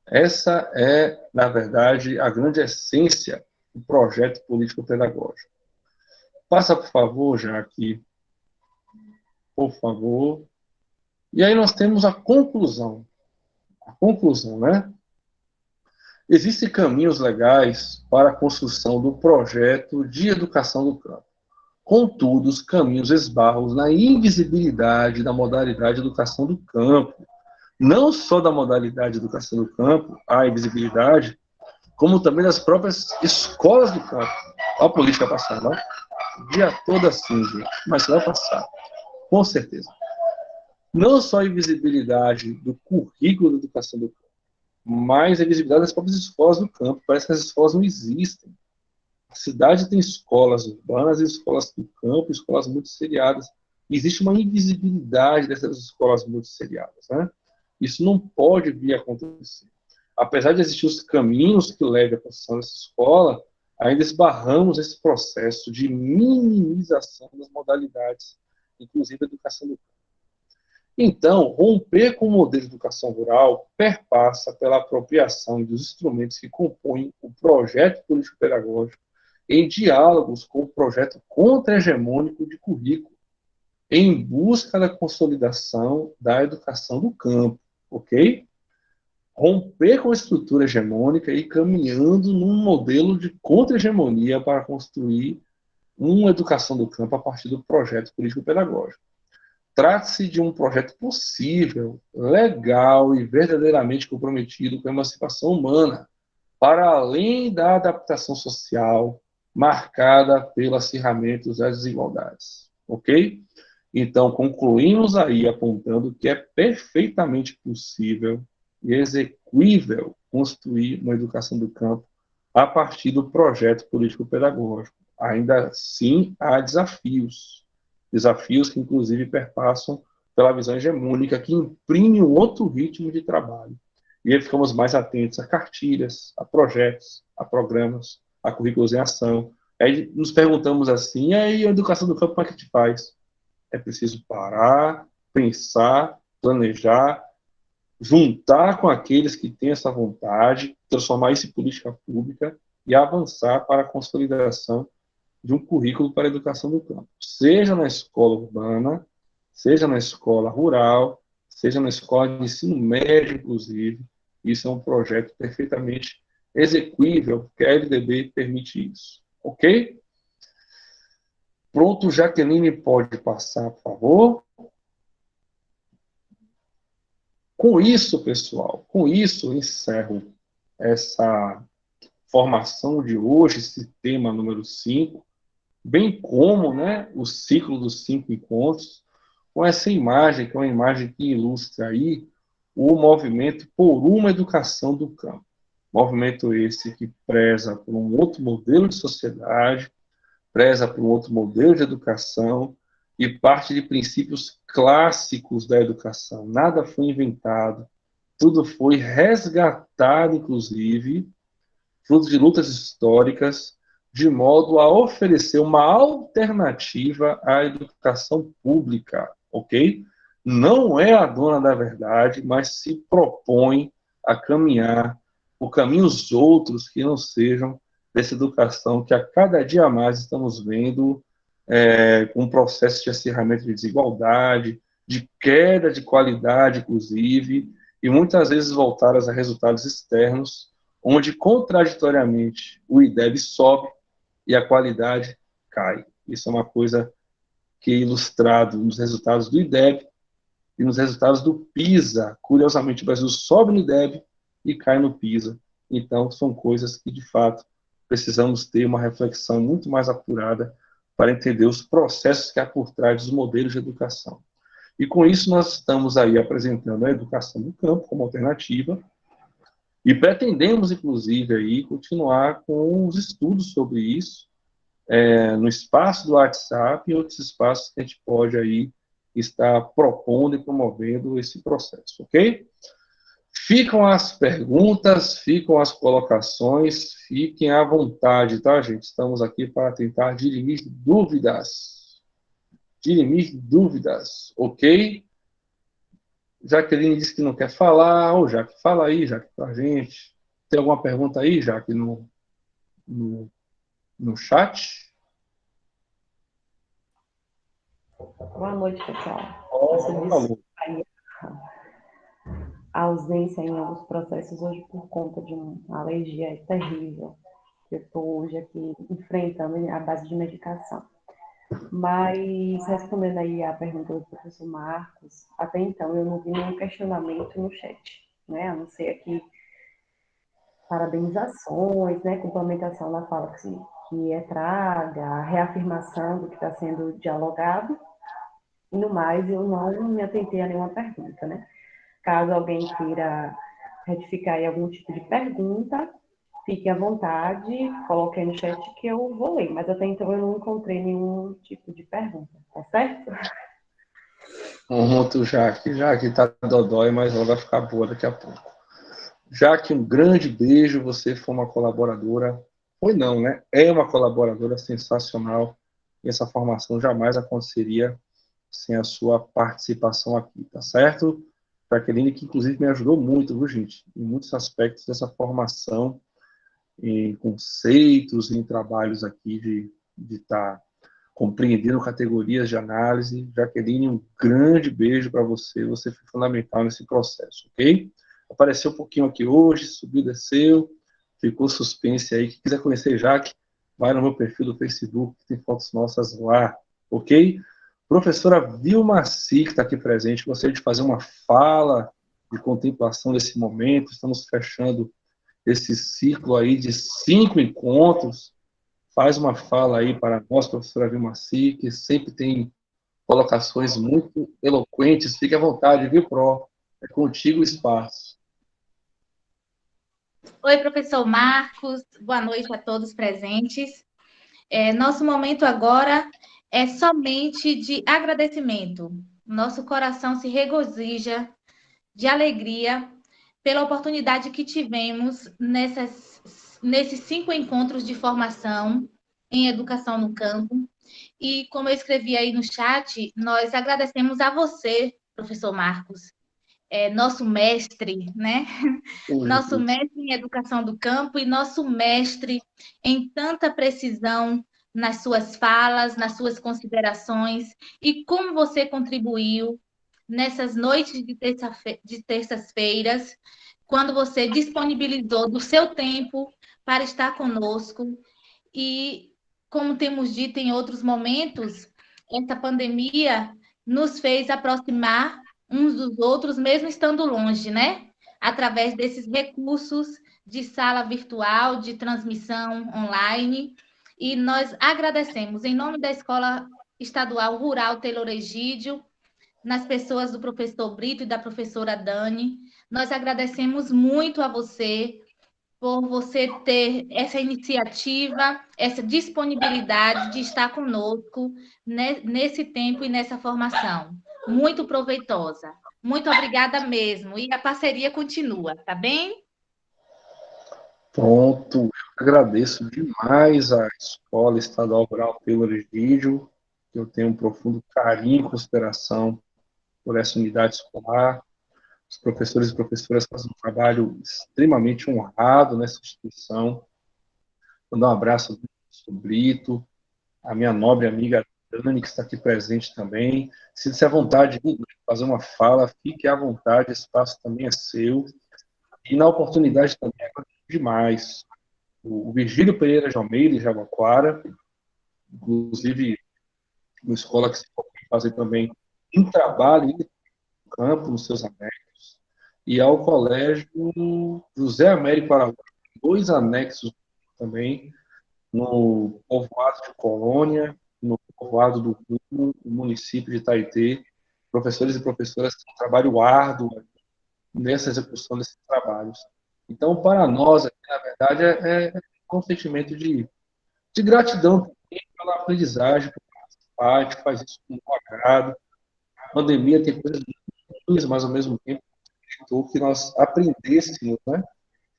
Essa é, na verdade, a grande essência do projeto político-pedagógico. Passa, por favor, já aqui, por favor. E aí nós temos a conclusão. A conclusão, né? Existem caminhos legais para a construção do projeto de educação do campo. Contudo, os caminhos esbarram na invisibilidade da modalidade de educação do campo. Não só da modalidade de educação do campo, há invisibilidade, como também das próprias escolas do campo. Olha a política passando, ó. O dia todo assim, gente, mas vai passar, com certeza. Não só a invisibilidade do currículo da educação do campo, mas a invisibilidade das próprias escolas do campo. Parece que as escolas não existem. A cidade tem escolas urbanas, escolas do campo, escolas multisseriadas. Existe uma invisibilidade dessas escolas multisseriadas, né? Isso não pode vir a acontecer. Apesar de existir os caminhos que levam à construção dessa escola, ainda esbarramos nesse processo de minimização das modalidades, inclusive a educação do campo. Então, romper com o modelo de educação rural perpassa pela apropriação dos instrumentos que compõem o projeto político-pedagógico em diálogos com o projeto contra-hegemônico de currículo, em busca da consolidação da educação do campo, ok? Romper com a estrutura hegemônica e caminhando num modelo de contra-hegemonia para construir uma educação do campo a partir do projeto político-pedagógico. trata-se de um projeto possível, legal e verdadeiramente comprometido com a emancipação humana, para além da adaptação social marcada pelos acirramentos das desigualdades. Ok? Então, concluímos aí apontando que é perfeitamente possível e execuível construir uma educação do campo a partir do projeto político-pedagógico. Ainda assim, há desafios que, inclusive, perpassam pela visão hegemônica, que imprime um outro ritmo de trabalho. E aí ficamos mais atentos a cartilhas, a projetos, a programas, a currículos em ação. Aí nos perguntamos assim, e aí a educação do campo, como é que a gente faz? É preciso parar, pensar, planejar, juntar com aqueles que têm essa vontade, transformar isso em política pública e avançar para a consolidação de um currículo para a educação do campo, seja na escola urbana, seja na escola rural, seja na escola de ensino médio, inclusive. Isso é um projeto perfeitamente execuível, porque a LDB permite isso. Ok? Pronto, Jaqueline, pode passar, por favor. Com isso, pessoal, com isso eu encerro essa formação de hoje, esse tema número 5, bem como, né, o ciclo dos 5 encontros, com essa imagem, que é uma imagem que ilustra aí o movimento por uma educação do campo. Movimento esse que preza por um outro modelo de sociedade, preza por um outro modelo de educação e parte de princípios clássicos da educação. Nada foi inventado, tudo foi resgatado, inclusive, fruto de lutas históricas, de modo a oferecer uma alternativa à educação pública, ok? Não é a dona da verdade, mas se propõe a caminhar por caminhos outros que não sejam dessa educação que a cada dia mais estamos vendo um processo de acirramento de desigualdade, de queda de qualidade, inclusive, e muitas vezes voltadas a resultados externos, onde, contraditoriamente, o IDEB sobe e a qualidade cai. Isso é uma coisa que é ilustrado nos resultados do IDEB e nos resultados do PISA. Curiosamente, o Brasil sobe no IDEB e cai no PISA. Então, são coisas que, de fato, precisamos ter uma reflexão muito mais apurada para entender os processos que há por trás dos modelos de educação. E com isso nós estamos aí apresentando a educação no campo como alternativa e pretendemos, inclusive, aí continuar com os estudos sobre isso no espaço do WhatsApp e outros espaços que a gente pode aí estar propondo e promovendo esse processo, ok? Ficam as perguntas, ficam as colocações, fiquem à vontade, tá, gente? Estamos aqui para tentar dirimir dúvidas. Dirimir dúvidas, ok? Jaqueline disse que não quer falar. Ô, Jaque, fala aí, Jaque, pra gente. Tem alguma pergunta aí, Jaque, no, no chat? Boa noite, pessoal. Por favor. A ausência em alguns processos hoje por conta de uma alergia terrível que eu estou hoje aqui enfrentando à base de medicação. Mas, respondendo aí a pergunta do professor Marcos, até então eu não vi nenhum questionamento no chat, né? A não ser aqui parabenizações, né? Complementação na fala que traga, reafirmação do que está sendo dialogado. E no mais, eu não me atentei a nenhuma pergunta, né? Caso alguém queira retificar aí algum tipo de pergunta, fique à vontade, coloque aí no chat que eu vou ler. Mas até então eu não encontrei nenhum tipo de pergunta, tá certo? Pronto, Jaque. Jaque tá dodói, mas ela vai ficar boa daqui a pouco. Jaque, um grande beijo. Você foi uma colaboradora. Foi não, né? É uma colaboradora sensacional. E essa formação jamais aconteceria sem a sua participação aqui, tá certo? Jaqueline, que inclusive me ajudou muito, viu, gente? Em muitos aspectos dessa formação, em conceitos, em trabalhos aqui de estar compreendendo categorias de análise. Jaqueline, um grande beijo para você. Você foi fundamental nesse processo, ok? Apareceu um pouquinho aqui hoje, subiu, desceu, ficou suspense aí. Quem quiser conhecer Jaque, vai no meu perfil do Facebook, que tem fotos nossas lá, ok? Professora Vilmaci, que está aqui presente, gostaria de fazer uma fala de contemplação desse momento. Estamos fechando esse ciclo aí de 5 encontros. Faz uma fala aí para nós, professora Vilmaci, que sempre tem colocações muito eloquentes. Fique à vontade, viu, Pro? É contigo o espaço. Oi, professor Marcos. Boa noite a todos presentes. Nosso momento agora é somente de agradecimento. Nosso coração se regozija de alegria pela oportunidade que tivemos nesses 5 encontros de formação em educação no campo. E, como eu escrevi aí no chat, nós agradecemos a você, professor Marcos, nosso mestre, né? Nosso mestre em educação do campo e nosso mestre em tanta precisão nas suas falas, nas suas considerações, e como você contribuiu nessas noites de terças-feiras, quando você disponibilizou do seu tempo para estar conosco. E, como temos dito em outros momentos, essa pandemia nos fez aproximar uns dos outros, mesmo estando longe, né? Através desses recursos de sala virtual, de transmissão online. E nós agradecemos, em nome da Escola Estadual Rural Taylor Egídio, nas pessoas do professor Brito e da professora Dani, nós agradecemos muito a você por você ter essa iniciativa, essa disponibilidade de estar conosco nesse tempo e nessa formação. Muito proveitosa. Muito obrigada mesmo. E a parceria continua, tá bem? Pronto. Eu agradeço demais a Escola Estadual Rural Taylor Egídio, que eu tenho um profundo carinho e consideração por essa unidade escolar. Os professores e professoras fazem um trabalho extremamente honrado nessa instituição. Vou dar um abraço ao professor Brito, a minha nobre amiga Dani, que está aqui presente também. Sinta-se à vontade de fazer uma fala, fique à vontade, o espaço também é seu. E na oportunidade também agradeço demais o Virgílio Pereira de Almeida, de Jabaquara, inclusive uma escola que se pode fazer também um trabalho no campo, nos seus anexos, e ao Colégio José Américo Araújo, 2 anexos também, no povoado de Colônia, no povoado do Rumo, no município de Itaitê. Professores e professoras têm um trabalho árduo nessa execução desses trabalhos. Então, para nós, aqui, na verdade, é um sentimento de gratidão também pela aprendizagem, por participar, a gente faz isso com muito agrado. A pandemia tem coisas muito ruins, mas ao mesmo tempo que nós aprendêssemos, né,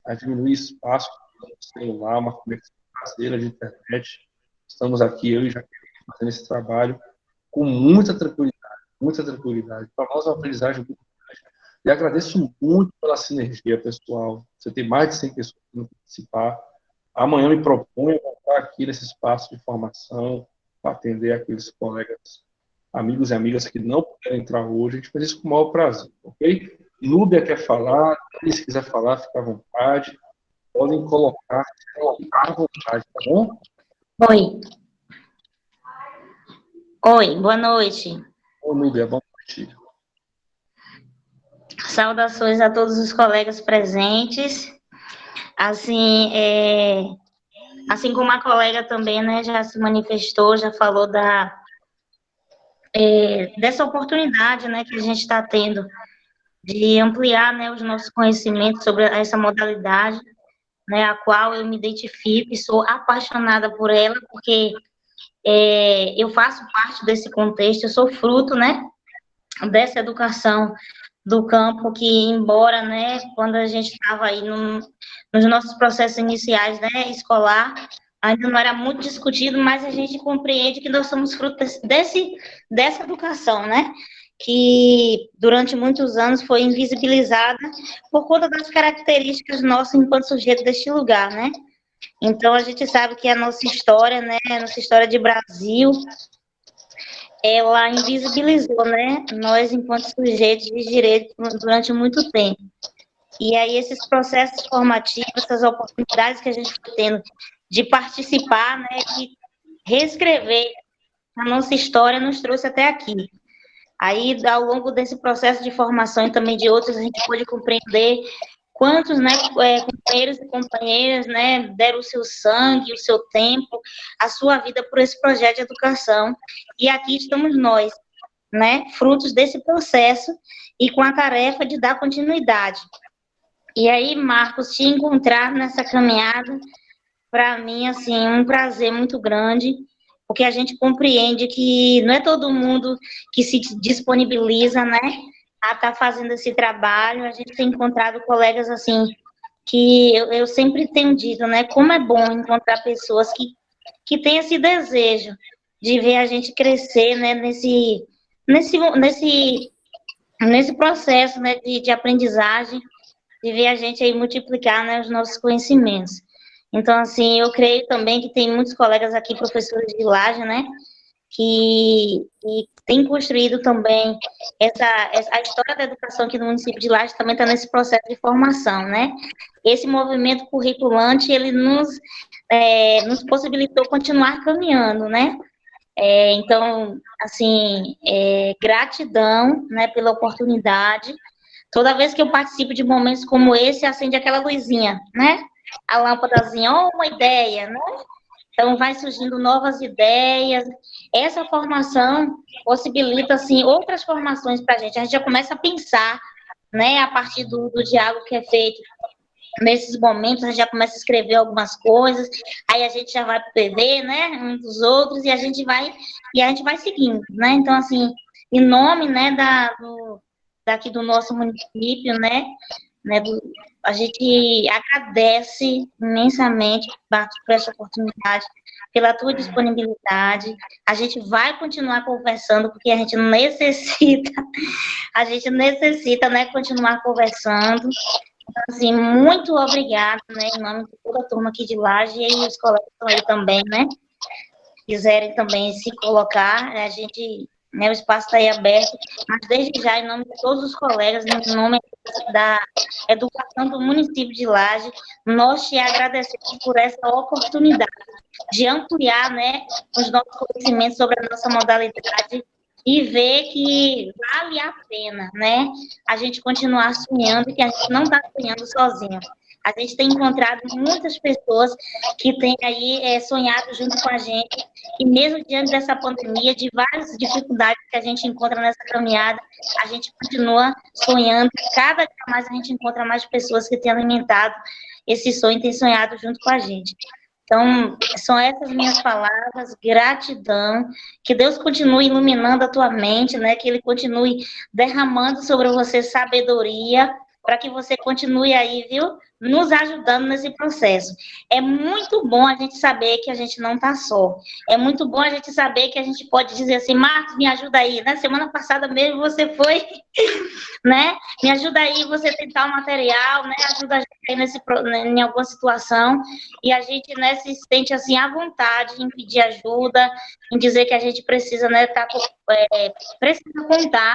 a diminuir espaço no celular, uma conexão caseira de internet. Estamos aqui, eu e Jaqueline, fazendo esse trabalho com muita tranquilidade, muita tranquilidade. Para nós é uma aprendizagem muito grande. E agradeço muito pela sinergia, pessoal. Você tem mais de 100 pessoas que vão participar. Amanhã me proponho voltar aqui nesse espaço de formação para atender aqueles colegas, amigos e amigas que não puderam entrar hoje. A gente faz isso com o maior prazer, ok? Núbia quer falar, se quiser falar, fica à vontade. Podem colocar à vontade, tá bom? Oi. Oi, boa noite. Ô, Núbia, boa noite. Saudações a todos os colegas presentes. Assim, assim como a colega também, né, já se manifestou, já falou dessa oportunidade, né, que a gente está tendo de ampliar, né, os nossos conhecimentos sobre essa modalidade, né, a qual eu me identifico e sou apaixonada por ela, porque eu faço parte desse contexto, eu sou fruto, né, dessa educação do campo que, embora, né, quando a gente estava aí nos nossos processos iniciais, né, escolar, ainda não era muito discutido, mas a gente compreende que nós somos fruto dessa educação, né, que durante muitos anos foi invisibilizada por conta das características nossas enquanto sujeito deste lugar, né. Então, a gente sabe que a nossa história, né, a nossa história de Brasil, ela invisibilizou, né, nós enquanto sujeitos de direito durante muito tempo. E aí esses processos formativos, essas oportunidades que a gente foi tendo de participar, né, de reescrever a nossa história nos trouxe até aqui. Aí, ao longo desse processo de formação e também de outros, a gente pôde compreender quantos, né, companheiros e companheiras, né, deram o seu sangue, o seu tempo, a sua vida por esse projeto de educação. E aqui estamos nós, né, frutos desse processo e com a tarefa de dar continuidade. E aí, Marcos, te encontrar nessa caminhada, para mim, assim, um prazer muito grande, porque a gente compreende que não é todo mundo que se disponibiliza, né, a estar fazendo esse trabalho. A gente tem encontrado colegas, assim, que eu sempre tenho dito, né, como é bom encontrar pessoas que têm esse desejo de ver a gente crescer, né, nesse processo, né, de aprendizagem, de ver a gente aí multiplicar, né, os nossos conhecimentos. Então, assim, eu creio também que tem muitos colegas aqui, professores de Laje, né, que têm construído também a história da educação aqui no município de Laje também está nesse processo de formação, né. Esse movimento curriculante, ele nos possibilitou continuar caminhando, né. Então, assim, gratidão, né, pela oportunidade. Toda vez que eu participo de momentos como esse, acende aquela luzinha, né? A lâmpadazinha, uma ideia, né? Então, vai surgindo novas ideias. Essa formação possibilita, assim, outras formações para a gente. A gente já começa a pensar, né, a partir do diálogo que é feito. Nesses momentos, a gente já começa a escrever algumas coisas, aí a gente já vai para o PV, né, um dos outros, e a gente vai seguindo, né? Então, assim, em nome, né, daqui do nosso município, né, a gente agradece imensamente, Marcos, por essa oportunidade, pela tua disponibilidade. A gente vai continuar conversando, porque a gente necessita, né, continuar conversando. Então, assim, muito obrigada, né, em nome de toda a turma aqui de Laje, e os colegas estão aí também, né, quiserem também se colocar, a gente, né, o espaço está aí aberto, mas desde já, em nome de todos os colegas, em nome da educação do município de Laje, nós te agradecemos por essa oportunidade de ampliar, né, os nossos conhecimentos sobre a nossa modalidade e ver que vale a pena, né, a gente continuar sonhando, e que a gente não está sonhando sozinho. A gente tem encontrado muitas pessoas que têm aí sonhado junto com a gente, e mesmo diante dessa pandemia, de várias dificuldades que a gente encontra nessa caminhada, a gente continua sonhando. Cada dia mais a gente encontra mais pessoas que têm alimentado esse sonho e têm sonhado junto com a gente. Então, são essas minhas palavras, gratidão, que Deus continue iluminando a tua mente, né, que Ele continue derramando sobre você sabedoria, para que você continue aí, viu, nos ajudando nesse processo. É muito bom a gente saber que a gente não está só. É muito bom a gente saber que a gente pode dizer assim, Marcos, me ajuda aí. Na semana passada mesmo você foi, né? Me ajuda aí, você tentar o material, né? Ajuda a gente aí em alguma situação. E a gente, né, se sente assim à vontade em pedir ajuda, em dizer que a gente precisa, né, precisa contar,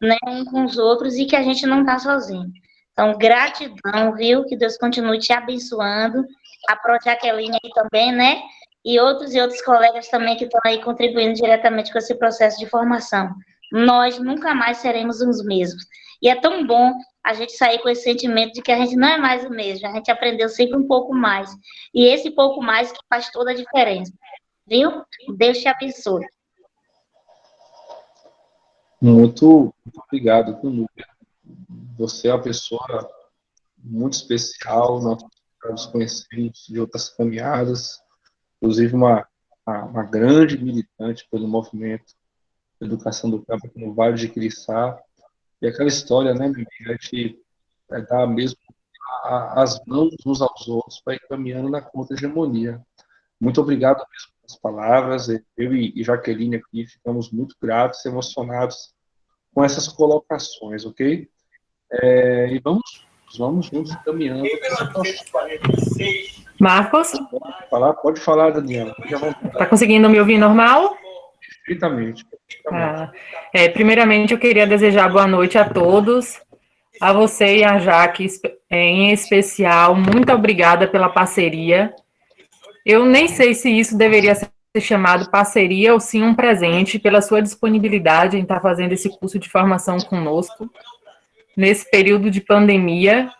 né, uns com os outros, e que a gente não está sozinho. Então, gratidão, viu? Que Deus continue te abençoando. A Pró Jaqueline aí também, né? E outros colegas também que estão aí contribuindo diretamente com esse processo de formação. Nós nunca mais seremos os mesmos. E é tão bom a gente sair com esse sentimento de que a gente não é mais o mesmo. A gente aprendeu sempre um pouco mais. E esse pouco mais que faz toda a diferença. Viu? Deus te abençoe. Muito obrigado, Núbia. Você é uma pessoa muito especial, nós nos conhecemos de outras caminhadas, inclusive uma grande militante pelo movimento de educação do campo aqui no Vale de Quiriçá. E aquela história, né, Mimi, a gente dar mesmo as mãos uns aos outros para ir caminhando na contra-hegemonia. Muito obrigado mesmo pelas palavras. Eu e Jaqueline aqui ficamos muito gratos, emocionados com essas colocações, ok? E vamos juntos caminhando. Marcos? Pode falar, Daniela. Está conseguindo me ouvir normal? Perfeitamente. Primeiramente, eu queria desejar boa noite a todos, a você e a Jaque, em especial. Muito obrigada pela parceria. Eu nem sei se isso deveria ser chamado parceria ou sim um presente pela sua disponibilidade em estar fazendo esse curso de formação conosco nesse período de pandemia.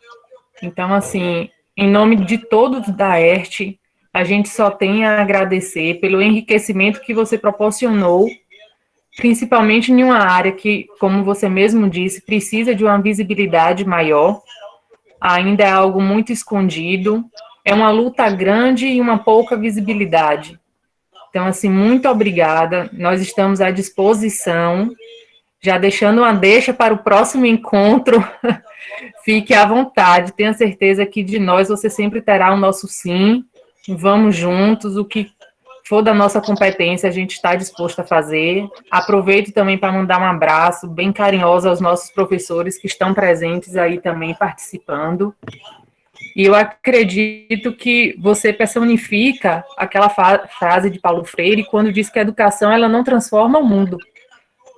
Então, assim, em nome de todos da ERT, a gente só tem a agradecer pelo enriquecimento que você proporcionou, principalmente em uma área que, como você mesmo disse, precisa de uma visibilidade maior, ainda é algo muito escondido, é uma luta grande e uma pouca visibilidade. Então, assim, muito obrigada, nós estamos à disposição, já deixando uma deixa para o próximo encontro, fique à vontade, tenha certeza que de nós você sempre terá o nosso sim, vamos juntos, o que for da nossa competência, a gente está disposto a fazer. Aproveito também para mandar um abraço bem carinhoso aos nossos professores que estão presentes aí também participando. E eu acredito que você personifica aquela frase de Paulo Freire, quando diz que a educação ela não transforma o mundo,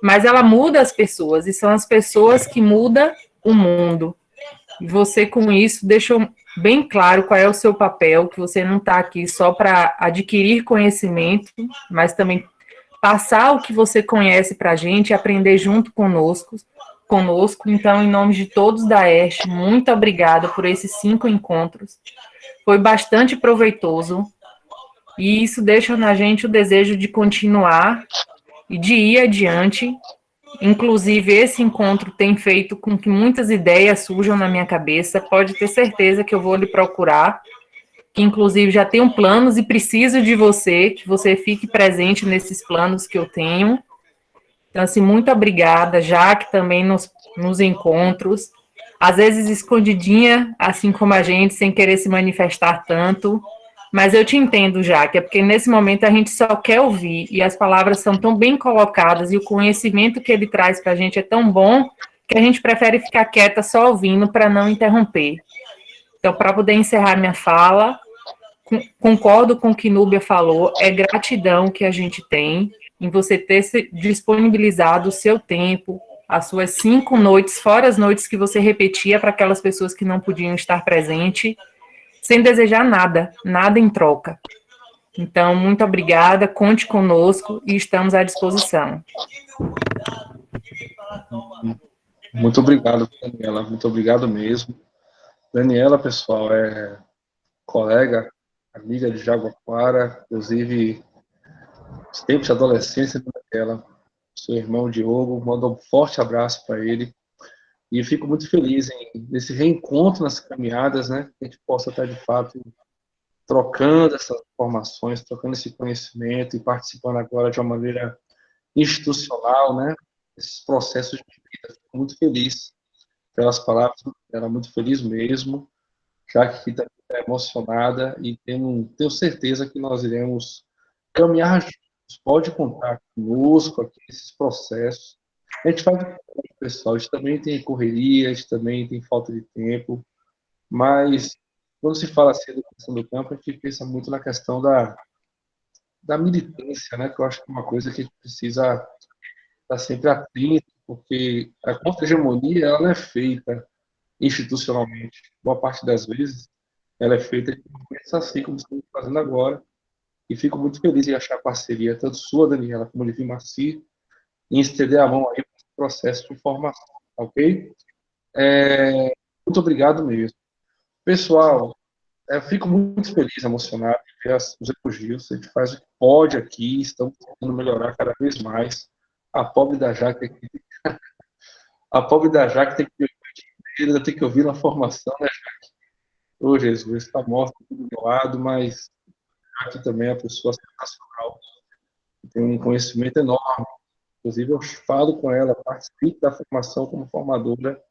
mas ela muda as pessoas, e são as pessoas que mudam o mundo. E você, com isso, deixou bem claro qual é o seu papel, que você não está aqui só para adquirir conhecimento, mas também passar o que você conhece para a gente e aprender junto conosco. Então, em nome de todos da ERT, muito obrigada por esses 5 encontros. Foi bastante proveitoso e isso deixa na gente o desejo de continuar e de ir adiante. Inclusive, esse encontro tem feito com que muitas ideias surjam na minha cabeça. Pode ter certeza que eu vou lhe procurar, que inclusive já tenho planos e preciso de você, que você fique presente nesses planos que eu tenho. Então, assim, muito obrigada, Jaque, também nos encontros, às vezes escondidinha, assim como a gente, sem querer se manifestar tanto, mas eu te entendo, Jaque, é porque nesse momento a gente só quer ouvir, e as palavras são tão bem colocadas, e o conhecimento que ele traz para a gente é tão bom, que a gente prefere ficar quieta só ouvindo para não interromper. Então, para poder encerrar minha fala, concordo com o que Núbia falou, é gratidão que a gente tem em você ter disponibilizado o seu tempo, as suas 5 noites, fora as noites que você repetia para aquelas pessoas que não podiam estar presentes, sem desejar nada, nada em troca. Então, muito obrigada, conte conosco e estamos à disposição. Muito obrigado, Daniela, muito obrigado mesmo. Daniela, pessoal, é colega, amiga de Jaguaquara, inclusive, os tempos de adolescência dela, seu irmão Diogo, manda um forte abraço para ele, e fico muito feliz nesse reencontro nas caminhadas, né, que a gente possa estar, de fato, trocando essas informações, trocando esse conhecimento e participando agora de uma maneira institucional, né, esses processos de vida. Fico muito feliz pelas palavras, ela muito feliz mesmo, já que está emocionada, e tenho certeza que nós iremos caminhar juntos. Pode contar conosco aqui nesses processos. A gente faz o pessoal, a gente também tem correria, a gente também tem falta de tempo, mas quando se fala assim da educação do campo, a gente pensa muito na questão da militância, né, que eu acho que é uma coisa que a gente precisa estar sempre atento, porque a contra-hegemonia ela não é feita institucionalmente. Boa parte das vezes ela é feita assim como estamos fazendo agora, e fico muito feliz em achar parceria, tanto sua, Daniela, como de Maci, em estender a mão aí para esse processo de formação, ok? Muito obrigado mesmo. Pessoal, eu fico muito feliz, emocionado de ver os elogios, a gente faz o que pode aqui, estamos tentando melhorar cada vez mais. A pobre da Jaque aqui, a pobre da Jaque tem que ouvir na formação, né, Jaque? Ô, Jesus, está morta do meu lado, mas aqui também é uma pessoa sensacional, tem um conhecimento enorme. Inclusive, eu falo com ela, participo da formação como formadora,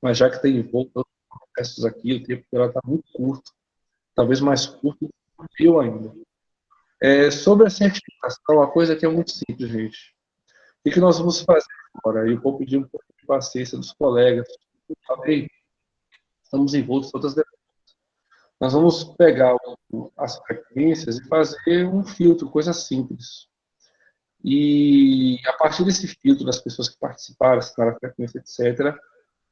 mas já que tem envolto outros processos aqui, o tempo dela está muito curto, talvez mais curto do que eu ainda. Sobre a certificação, uma coisa que é muito simples, gente. O que nós vamos fazer agora? Eu vou pedir um pouco de paciência dos colegas. Eu falei, estamos envoltos em outras demandas. Nós vamos pegar as frequências e fazer um filtro, coisa simples. E a partir desse filtro das pessoas que participaram, assinaram a frequência, etc.,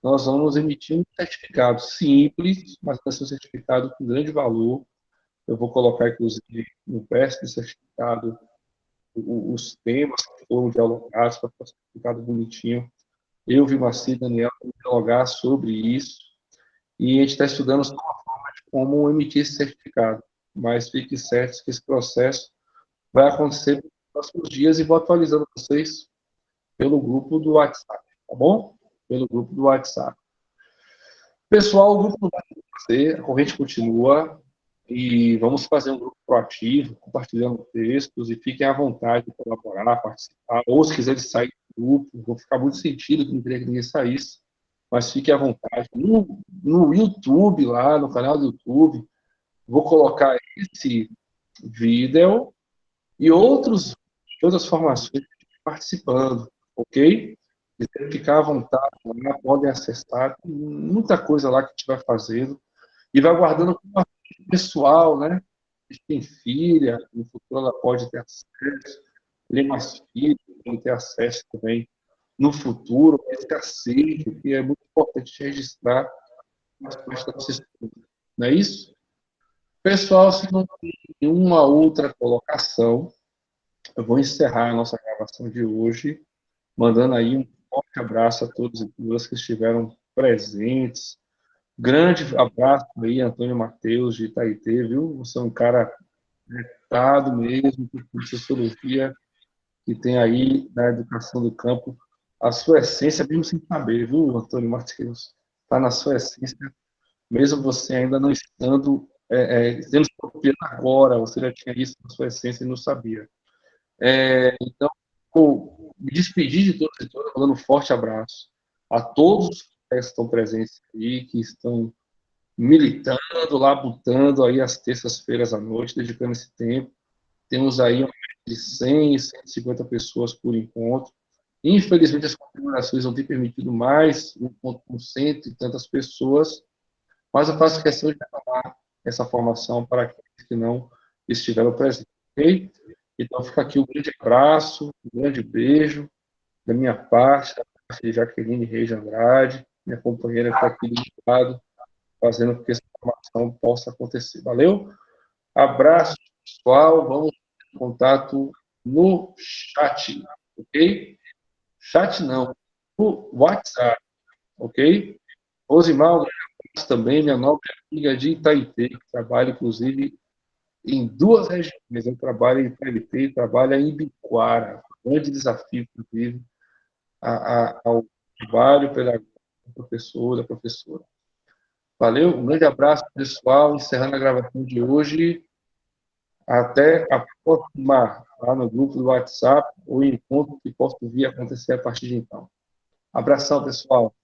nós vamos emitir um certificado simples, mas vai ser um certificado com grande valor, Eu vou colocar, inclusive, no verso do certificado os temas que foram dialogados para o certificado bonitinho. Eu, Vilmaci e Daniel, vamos dialogar sobre isso. E a gente está estudando uma forma de como emitir esse certificado. Mas fique certo que esse processo vai acontecer nos próximos dias e vou atualizando vocês pelo grupo do WhatsApp, tá bom? Pelo grupo do WhatsApp. Pessoal, o grupo não vai acontecer, a corrente continua e vamos fazer um grupo proativo, compartilhando textos e fiquem à vontade de colaborar, participar, ou se quiserem sair do grupo, vou ficar muito sentido que não queria que ninguém saísse, mas fiquem à vontade. No YouTube, lá no canal do YouTube, vou colocar esse vídeo e outras formações participando, ok? E ficar à vontade lá, podem acessar, tem muita coisa lá que a gente vai fazendo, e vai guardando como pessoal, né? A gente tem filha, no futuro ela pode ter acesso, tem mais filhos, pode ter acesso também no futuro, esse acerto, que é muito importante registrar as partes da nossa estudo. Não é isso? Pessoal, se não tem nenhuma outra colocação, eu vou encerrar a nossa gravação de hoje, mandando aí um forte abraço a todos e todas que estiveram presentes. Grande abraço aí, Antônio Matheus, de Itaitê, viu? Você é um cara retado mesmo, com sociologia, que tem aí na educação do campo a sua essência, mesmo sem saber, viu, Antônio Matheus? Está na sua essência, mesmo você ainda não estando sendo escopiando agora, você já tinha isso na sua essência e não sabia. Então, vou me despedir de todos e todas, dando um forte abraço a todos que estão presentes aí, que estão militando, labutando aí às terças-feiras à noite, dedicando esse tempo. Temos aí de 100, 150 pessoas por encontro. Infelizmente, as configurações não têm permitido mais um encontro com cento e tantas pessoas, mas eu faço questão de retomar essa formação para aqueles que não estiveram presentes, ok? Então, fica aqui um grande abraço, um grande beijo da minha parte, da parte de Jaqueline Reis de Andrade, minha companheira que está aqui do meu lado, fazendo com que essa formação possa acontecer. Valeu? Abraço, pessoal. Vamos ter contato no chat, ok? Chat não, no WhatsApp, ok? Rosimar, um grande abraço também, minha nova amiga de Itaitê, que trabalha, inclusive, em duas regiões. Eu trabalho em Itaitê e trabalho em Ibiquara. Um grande desafio, inclusive, ao trabalho pela professora. Valeu, um grande abraço, pessoal. Encerrando a gravação de hoje. Até a próxima, lá no grupo do WhatsApp, ou encontro que possa vir a acontecer a partir de então. Abração, pessoal.